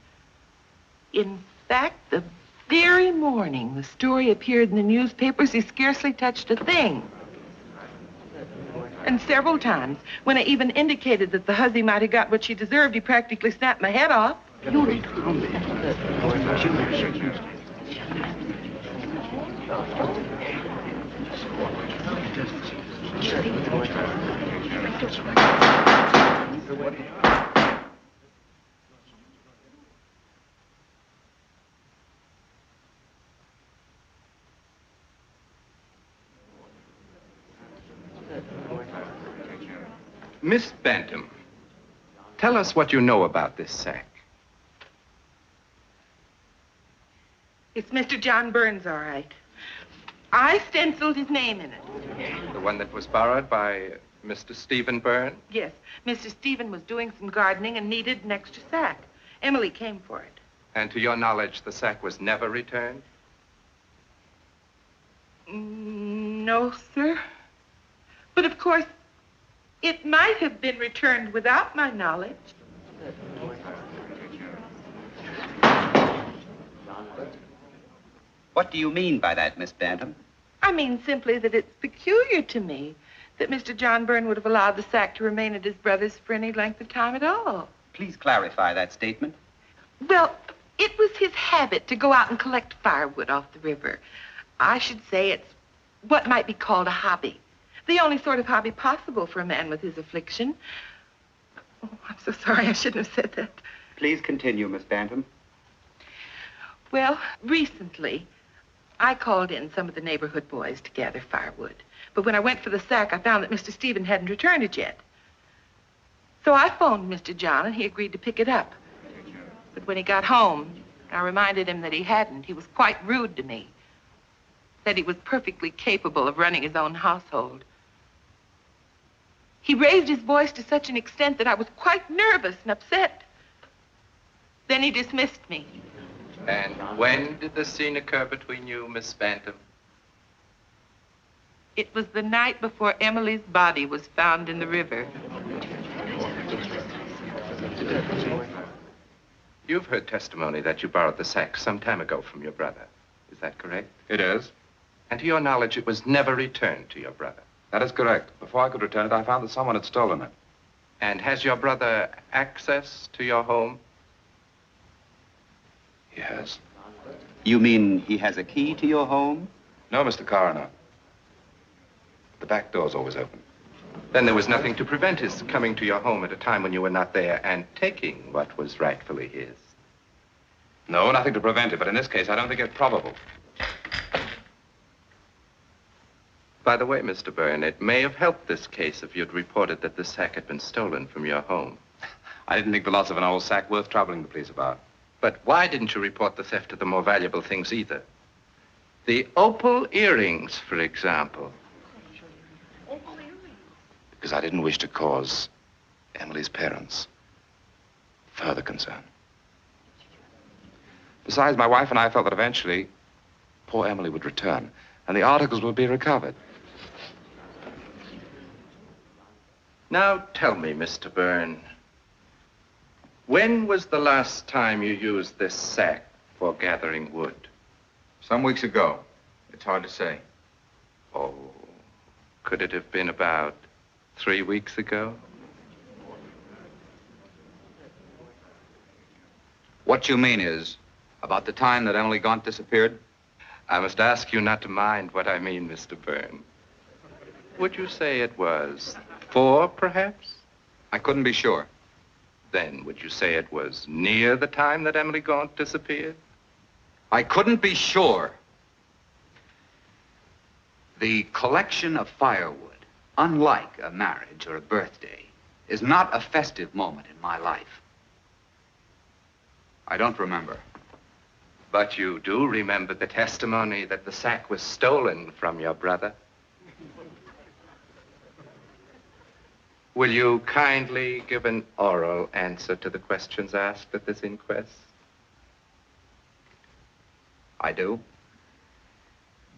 In fact, the very morning the story appeared in the newspapers, he scarcely touched a thing. And several times, when I even indicated that the hussy might have got what she deserved, he practically snapped my head off. Miss Bantam, tell us what you know about this sack. It's Mr. John Byrne's, all right. I stenciled his name in it. The one that was borrowed by Mr. Stephen Byrne? Yes. Mr. Stephen was doing some gardening and needed an extra sack. Emily came for it. And to your knowledge, the sack was never returned? No, sir. But of course, it might have been returned without my knowledge. What do you mean by that, Miss Bantam? I mean simply that it's peculiar to me that Mr. John Byrne would have allowed the sack to remain at his brother's for any length of time at all. Please clarify that statement. Well, it was his habit to go out and collect firewood off the river. I should say it's what might be called a hobby. The only sort of hobby possible for a man with his affliction. Oh, I'm so sorry. I shouldn't have said that. Please continue, Miss Bantam. Well, recently, I called in some of the neighborhood boys to gather firewood. But when I went for the sack, I found that Mr. Stephen hadn't returned it yet. So I phoned Mr. John, and he agreed to pick it up. But when he got home, I reminded him that he hadn't. He was quite rude to me. Said he was perfectly capable of running his own household. He raised his voice to such an extent that I was quite nervous and upset. Then he dismissed me. And when did the scene occur between you, Miss Bantam? It was the night before Emily's body was found in the river. You've heard testimony that you borrowed the sack some time ago from your brother. Is that correct? It is. And to your knowledge, it was never returned to your brother. That is correct. Before I could return it, I found that someone had stolen it. And has your brother access to your home? He has. You mean he has a key to your home? No, Mr. Coroner. The back door's always open. Then there was nothing to prevent his coming to your home at a time when you were not there and taking what was rightfully his. No, nothing to prevent it, but in this case, I don't think it's probable. By the way, Mr. Byrne, it may have helped this case if you'd reported that the sack had been stolen from your home. I didn't think the loss of an old sack worth troubling the police about. But why didn't you report the theft of the more valuable things either? The opal earrings, for example. Because I didn't wish to cause Emily's parents further concern. Besides, my wife and I felt that eventually poor Emily would return and the articles would be recovered. Now tell me, Mr. Byrne, when was the last time you used this sack for gathering wood? Some weeks ago. It's hard to say. Oh, could it have been about 3 weeks ago? What you mean is, about the time that Emily Gaunt disappeared? I must ask you not to mind what I mean, Mr. Byrne. Would you say it was 4, perhaps? I couldn't be sure. Then would you say it was near the time that Emily Gaunt disappeared? I couldn't be sure. The collection of firewood, unlike a marriage or a birthday, is not a festive moment in my life. I don't remember. But you do remember the testimony that the sack was stolen from your brother? Will you kindly give an oral answer to the questions asked at this inquest? I do.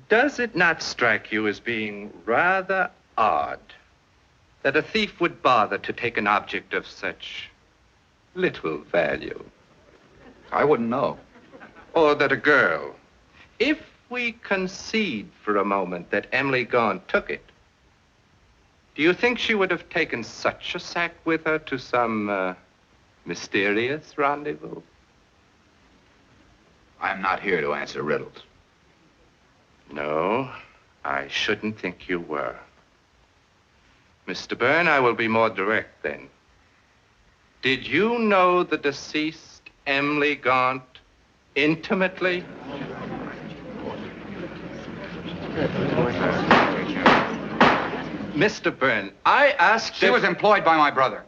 Does it not strike you as being rather odd that a thief would bother to take an object of such little value? I wouldn't know. Or that a girl, if we concede for a moment that Emily Gaunt took it, do you think she would have taken such a sack with her to some mysterious rendezvous? I'm not here to answer riddles. No, I shouldn't think you were. Mr. Byrne, I will be more direct then. Did you know the deceased Emily Gaunt intimately? Mr. Byrne, I asked... She was employed by my brother.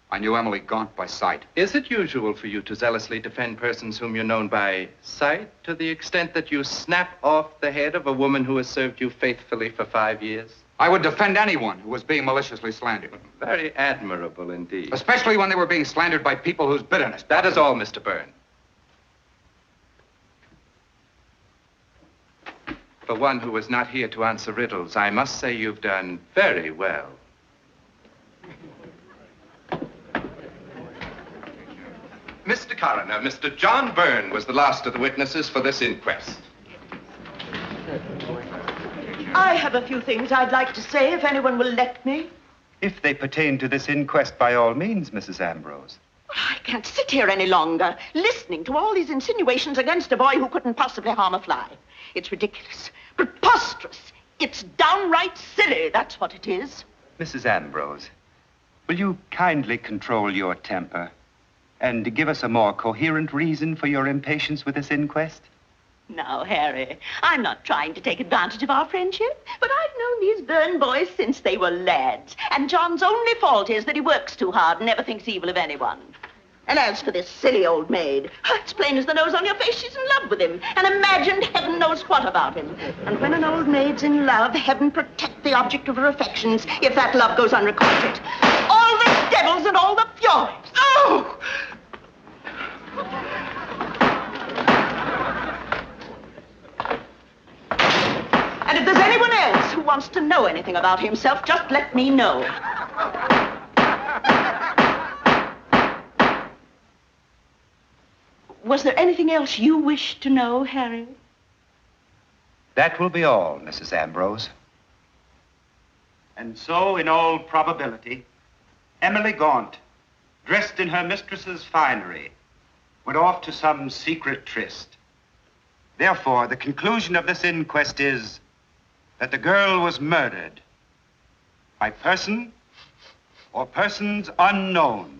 I knew Emily Gaunt by sight. Is it usual for you to zealously defend persons whom you're known by sight to the extent that you snap off the head of a woman who has served you faithfully for 5 years? I would defend anyone who was being maliciously slandered. Very admirable indeed. Especially when they were being slandered by people whose bitterness... That is all, Mr. Byrne. For one who was not here to answer riddles, I must say you've done very well. Mr. Coroner, Mr. John Byrne was the last of the witnesses for this inquest. I have a few things I'd like to say, if anyone will let me. If they pertain to this inquest, by all means, Mrs. Ambrose. I can't sit here any longer, listening to all these insinuations against a boy who couldn't possibly harm a fly. It's ridiculous, preposterous. It's downright silly, that's what it is. Mrs. Ambrose, will you kindly control your temper and give us a more coherent reason for your impatience with this inquest? Now, Harry, I'm not trying to take advantage of our friendship, but I've known these Byrne boys since they were lads, and John's only fault is that he works too hard and never thinks evil of anyone. And as for this silly old maid, it's plain as the nose on your face she's in love with him, and imagined heaven knows what about him. And when an old maid's in love, heaven protect the object of her affections if that love goes unrequited. All the devils and all the furies. Oh! And if there's anyone else who wants to know anything about himself, just let me know. Was there anything else you wished to know, Harry? That will be all, Mrs. Ambrose. And so, in all probability, Emily Gaunt, dressed in her mistress's finery, went off to some secret tryst. Therefore, the conclusion of this inquest is that the girl was murdered by person or persons unknown.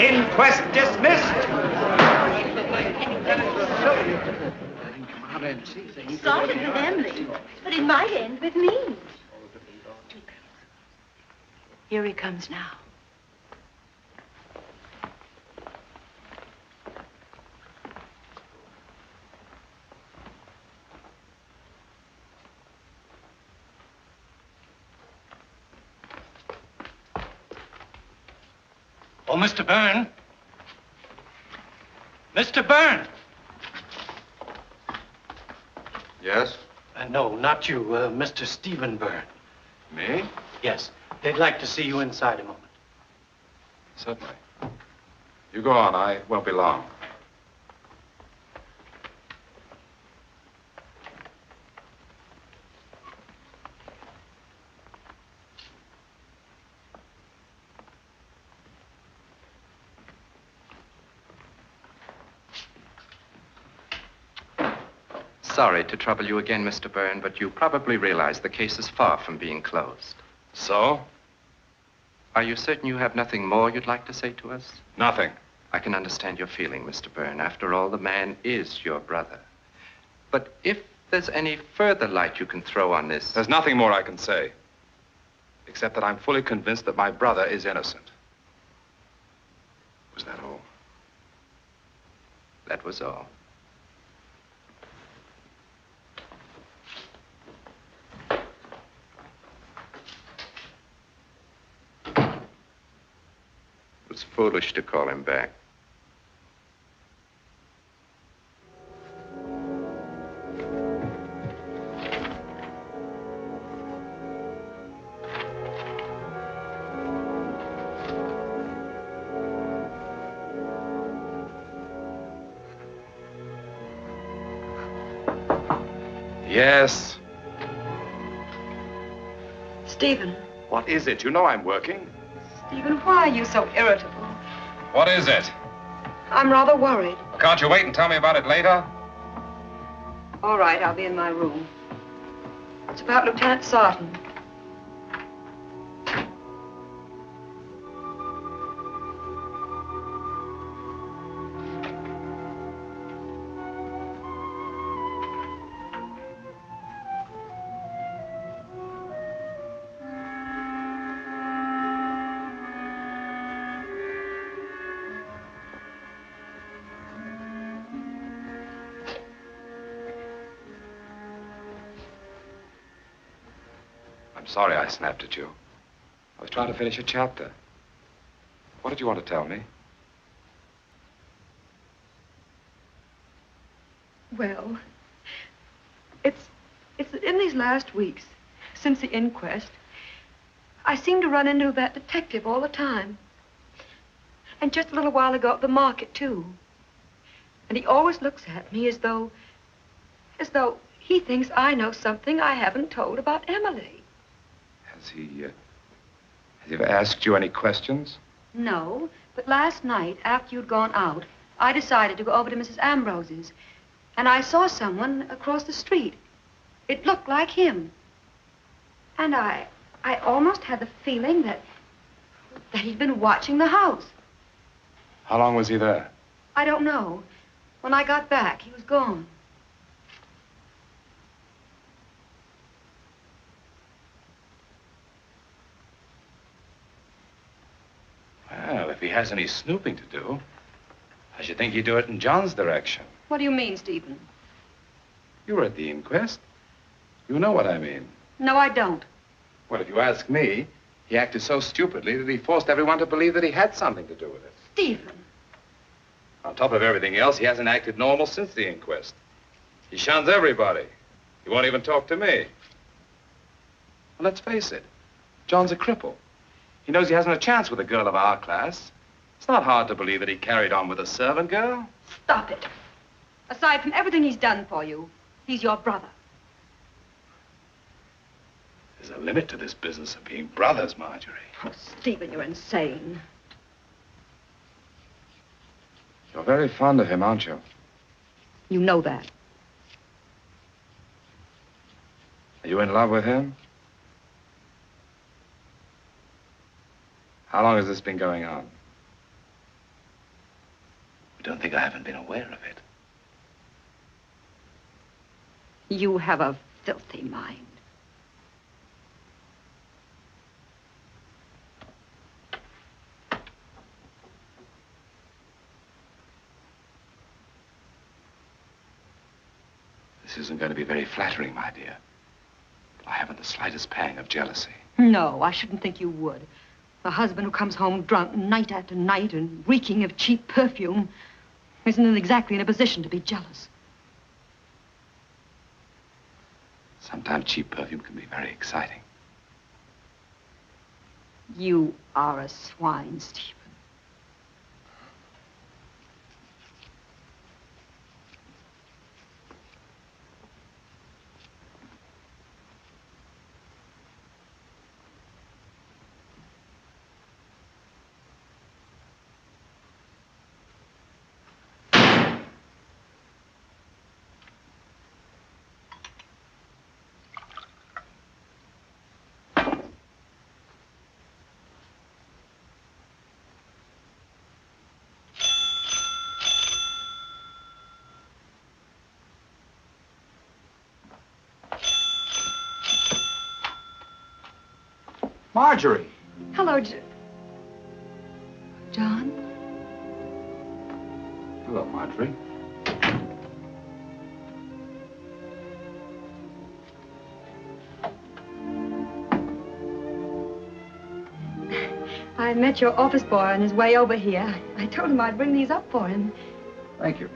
Inquest dismissed. Started with Emily, but it might end with me. Here he comes now. Oh, Mr. Byrne. Mr. Byrne. Yes? No, not you, Mr. Stephen Byrne. Me? Yes, they'd like to see you inside a moment. Certainly. You go on. I won't be long. Sorry to trouble you again, Mr. Byrne, but you probably realize the case is far from being closed. So? Are you certain you have nothing more you'd like to say to us? Nothing. I can understand your feeling, Mr. Byrne. After all, the man is your brother. But if there's any further light you can throw on this... There's nothing more I can say, except that I'm fully convinced that my brother is innocent. Was that all? That was all. foolish to call him back. Yes. Stephen. What is it? You know I'm working. Stephen, why are you so irritable? What is it? I'm rather worried. Can't you wait and tell me about it later? All right, I'll be in my room. It's about Lieutenant Sarton. I'm sorry I snapped at you. I was trying to finish a chapter. What did you want to tell me? Well, it's in these last weeks, since the inquest, I seem to run into that detective all the time. And just a little while ago at the market, too. And he always looks at me as though he thinks I know something I haven't told about Emily. Has he ever asked you any questions? No, but last night, after you'd gone out, I decided to go over to Mrs. Ambrose's. And I saw someone across the street. It looked like him. And I almost had the feeling that he'd been watching the house. How long was he there? I don't know. When I got back, he was gone. Well, if he has any snooping to do, I should think he'd do it in John's direction. What do you mean, Stephen? You were at the inquest. You know what I mean. No, I don't. Well, if you ask me, he acted so stupidly that he forced everyone to believe that he had something to do with it. Stephen. On top of everything else, he hasn't acted normal since the inquest. He shuns everybody. He won't even talk to me. Well, let's face it. John's a cripple. He knows he hasn't a chance with a girl of our class. It's not hard to believe that he carried on with a servant girl. Stop it. Aside from everything he's done for you, he's your brother. There's a limit to this business of being brothers, Marjorie. Oh, Stephen, you're insane. You're very fond of him, aren't you? You know that. Are you in love with him? How long has this been going on? You don't think I haven't been aware of it? You have a filthy mind. This isn't going to be very flattering, my dear. But I haven't the slightest pang of jealousy. No, I shouldn't think you would. A husband who comes home drunk night after night and reeking of cheap perfume isn't exactly in a position to be jealous. Sometimes cheap perfume can be very exciting. You are a swine, Stephen. Marjorie. Hello, John. Hello, Marjorie. I met your office boy on his way over here. I told him I'd bring these up for him. Thank you.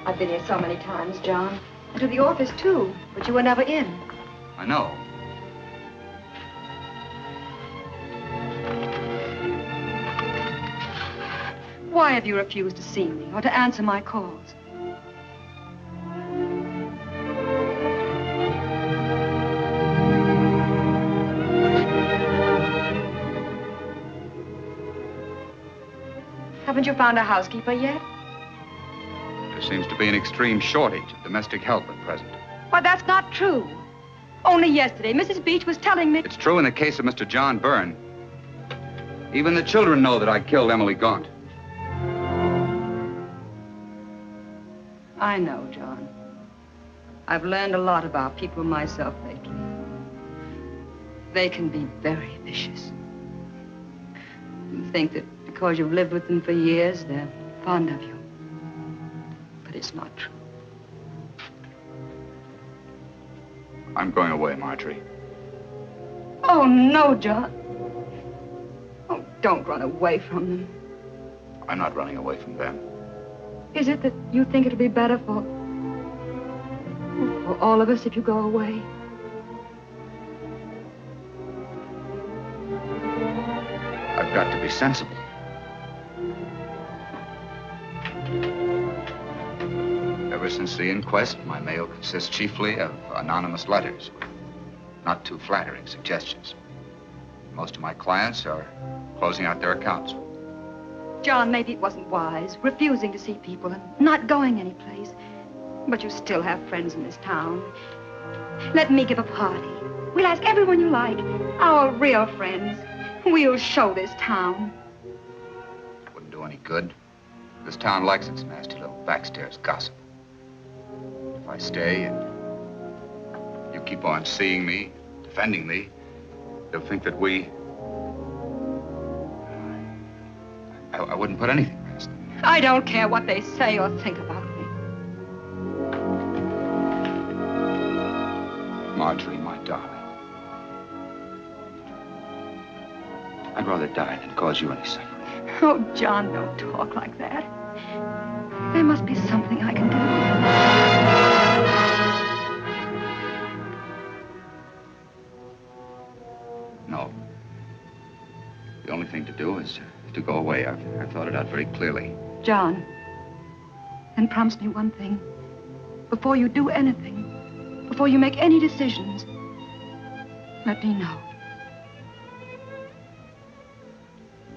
I've been here so many times, John. And to the office, too. But you were never in. I know. Why have you refused to see me or to answer my calls? Haven't you found a housekeeper yet? There seems to be an extreme shortage of domestic help at present. Why, that's not true. Only yesterday, Mrs. Beach was telling me... It's true in the case of Mr. John Byrne. Even the children know that I killed Emily Gaunt. I know, John. I've learned a lot about people myself lately. They can be very vicious. You think that because you've lived with them for years, they're fond of you. But it's not true. I'm going away, Marjorie. Oh, no, John. Oh, don't run away from them. I'm not running away from them. Is it that you think it'll be better for all of us if you go away? I've got to be sensible. Ever since the inquest, my mail consists chiefly of anonymous letters with not too flattering suggestions. Most of my clients are closing out their accounts. John, maybe it wasn't wise, refusing to see people and not going anyplace. But you still have friends in this town. Let me give a party. We'll ask everyone you like, our real friends. We'll show this town. Wouldn't do any good. This town likes its nasty little backstairs gossip. If I stay and you keep on seeing me, defending me, they'll think that I wouldn't put anything past them. I don't care what they say or think about me. Marjorie, my darling. I'd rather die than cause you any suffering. Oh, John, don't talk like that. There must be something I can do. No. The only thing to do is to go away. I've thought it out very clearly. John, then promise me one thing. Before you do anything, before you make any decisions, let me know.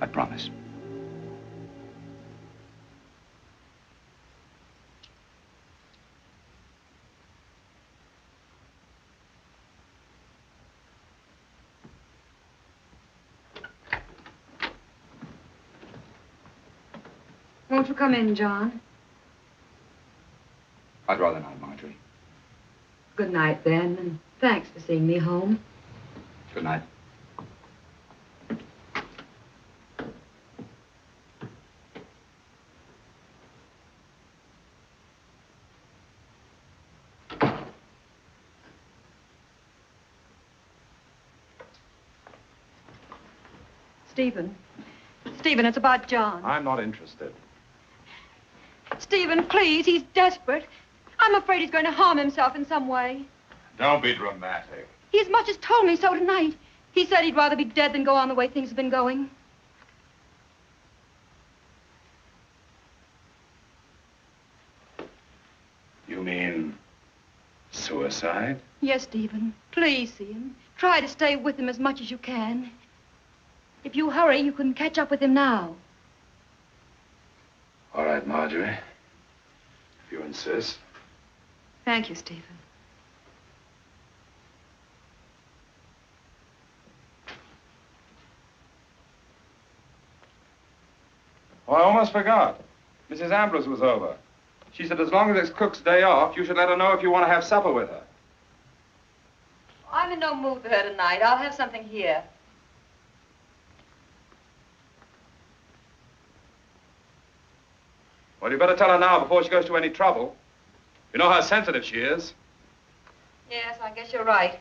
I promise. Won't you come in, John? I'd rather not, Marjorie. Good night, then, and thanks for seeing me home. Good night. Stephen, it's about John. I'm not interested. Stephen, please, he's desperate. I'm afraid he's going to harm himself in some way. Don't be dramatic. He as much as told me so tonight. He said he'd rather be dead than go on the way things have been going. You mean suicide? Yes, Stephen. Please see him. Try to stay with him as much as you can. If you hurry, you can catch up with him now. All right, Marjorie. If you insist. Thank you, Stephen. Oh, I almost forgot. Mrs. Ambrose was over. She said as long as it's Cook's day off, you should let her know if you want to have supper with her. I'm in no mood for her tonight. I'll have something here. Well, you better tell her now before she goes to any trouble. You know how sensitive she is. Yes, I guess you're right.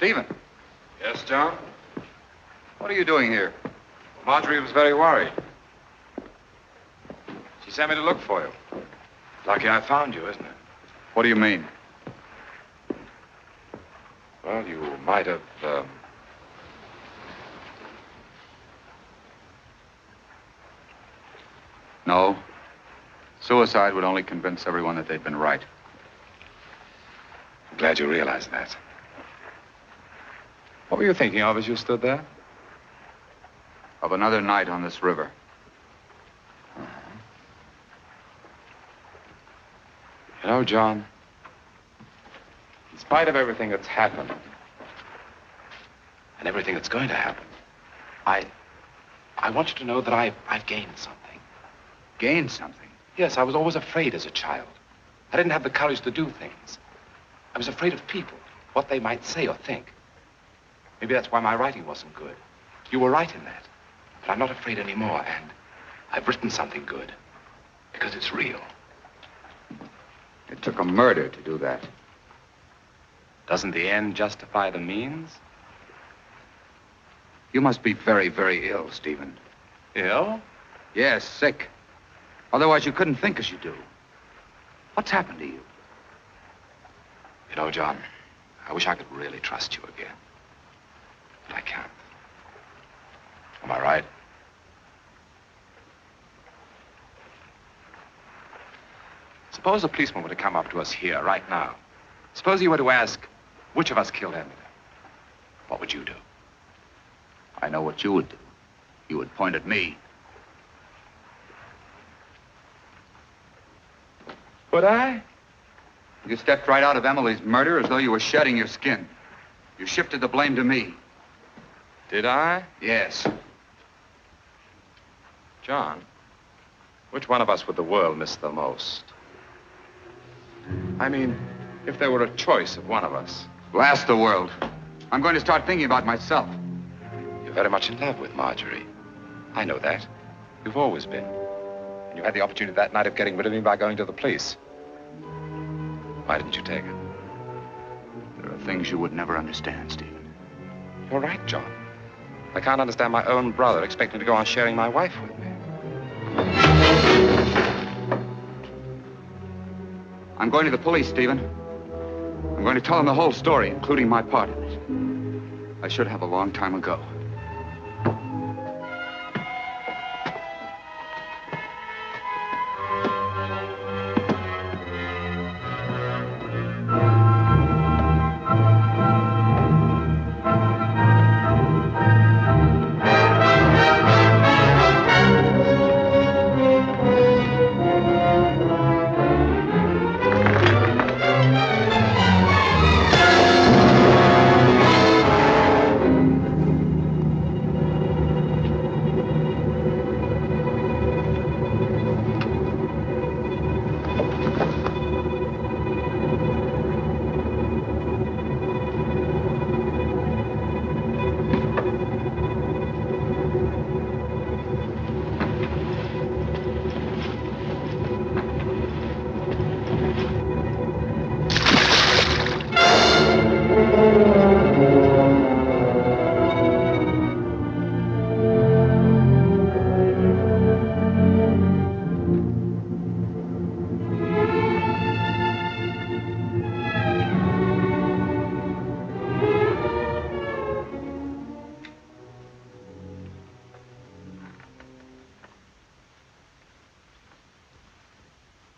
Stephen. Yes, John? What are you doing here? Marjorie was very worried. She sent me to look for you. Lucky I found you, isn't it? What do you mean? Well, you might have, No. Suicide would only convince everyone that they'd been right. I'm glad you realized that. What were you thinking of as you stood there? Of another night on this river. You know, John, in spite of everything that's happened, and everything that's going to happen, I want you to know that I've gained something. Gained something? Yes, I was always afraid as a child. I didn't have the courage to do things. I was afraid of people, what they might say or think. Maybe that's why my writing wasn't good. You were right in that. But I'm not afraid anymore, and I've written something good. Because it's real. It took a murder to do that. Doesn't the end justify the means? You must be very, very ill, Stephen. Ill? Yes, sick. Otherwise, you couldn't think as you do. What's happened to you? You know, John, I wish I could really trust you again. But I can't. Am I right? Suppose a policeman were to come up to us here right now. Suppose he were to ask, which of us killed Emily? What would you do? I know what you would do. You would point at me. Would I? You stepped right out of Emily's murder as though you were shedding your skin. You shifted the blame to me. Did I? Yes. John, which one of us would the world miss the most? I mean, if there were a choice of one of us. Blast the world. I'm going to start thinking about myself. You're very much in love with Marjorie. I know that. You've always been. And you had the opportunity that night of getting rid of me by going to the police. Why didn't you take it? There are things you would never understand, Stephen. You're right, John. I can't understand my own brother expecting to go on sharing my wife with me. I'm going to the police, Stephen. I'm going to tell them the whole story, including my part in it. I should have a long time ago.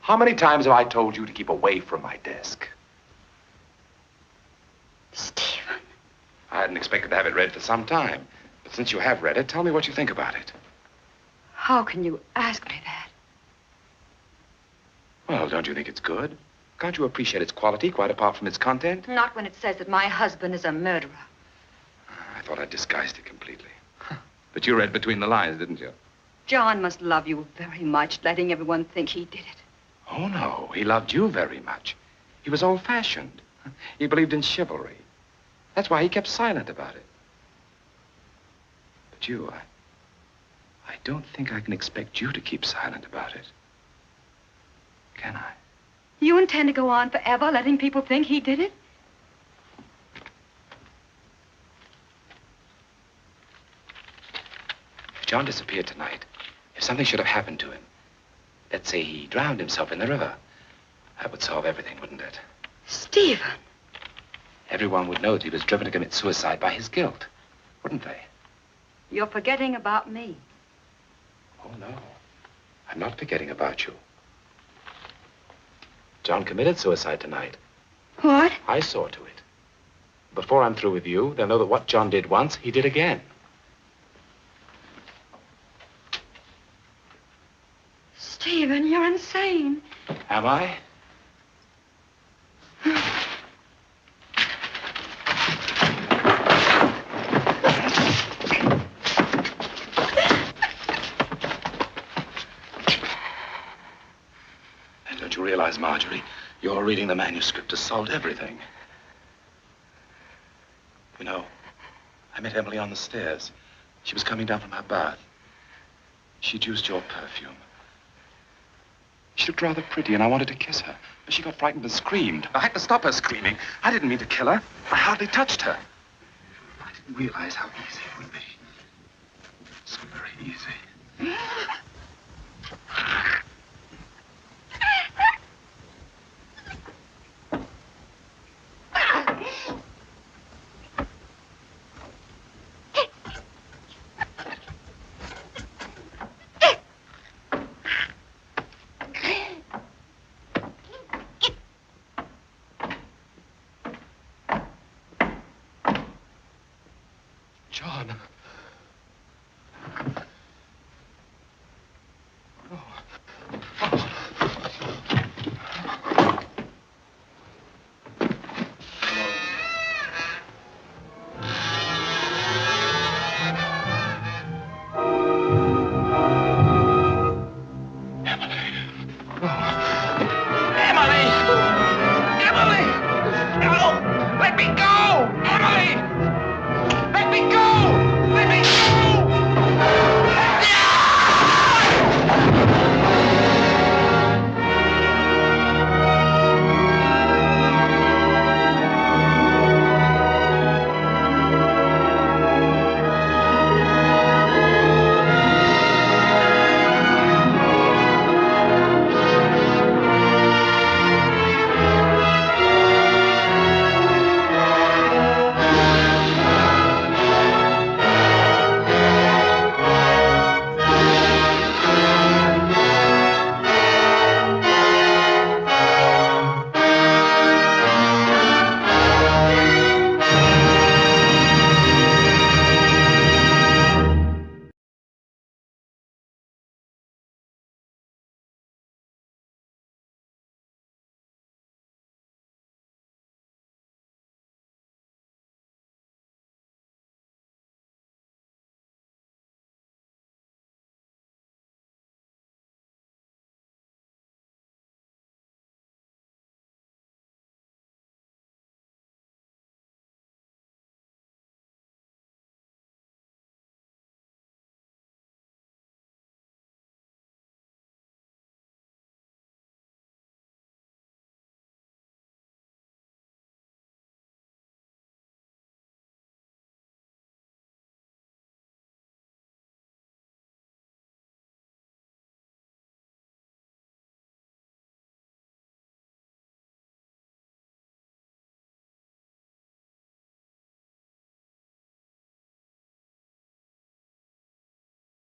How many times have I told you to keep away from my desk? Stephen. I hadn't expected to have it read for some time. But since you have read it, tell me what you think about it. How can you ask me that? Well, don't you think it's good? Can't you appreciate its quality quite apart from its content? Not when it says that my husband is a murderer. I thought I'd disguised it completely. But you read between the lines, didn't you? John must love you very much, letting everyone think he did it. Oh, no. He loved you very much. He was old-fashioned. He believed in chivalry. That's why he kept silent about it. But you, I don't think I can expect you to keep silent about it. Can I? You intend to go on forever letting people think he did it? John disappeared tonight, if something should have happened to him, let's say he drowned himself in the river, that would solve everything, wouldn't it? Stephen! Everyone would know that he was driven to commit suicide by his guilt, wouldn't they? You're forgetting about me. Oh, no. I'm not forgetting about you. John committed suicide tonight. What? I saw to it. Before I'm through with you, they'll know that what John did once, he did again. Stephen, you're insane. Am I? And don't you realize, Marjorie, you're reading the manuscript to solve everything. You know, I met Emily on the stairs. She was coming down from her bath. She'd used your perfume. She looked rather pretty, and I wanted to kiss her. But she got frightened and screamed. I had to stop her screaming. I didn't mean to kill her. I hardly touched her. I didn't realize how easy it would be. So very easy. John.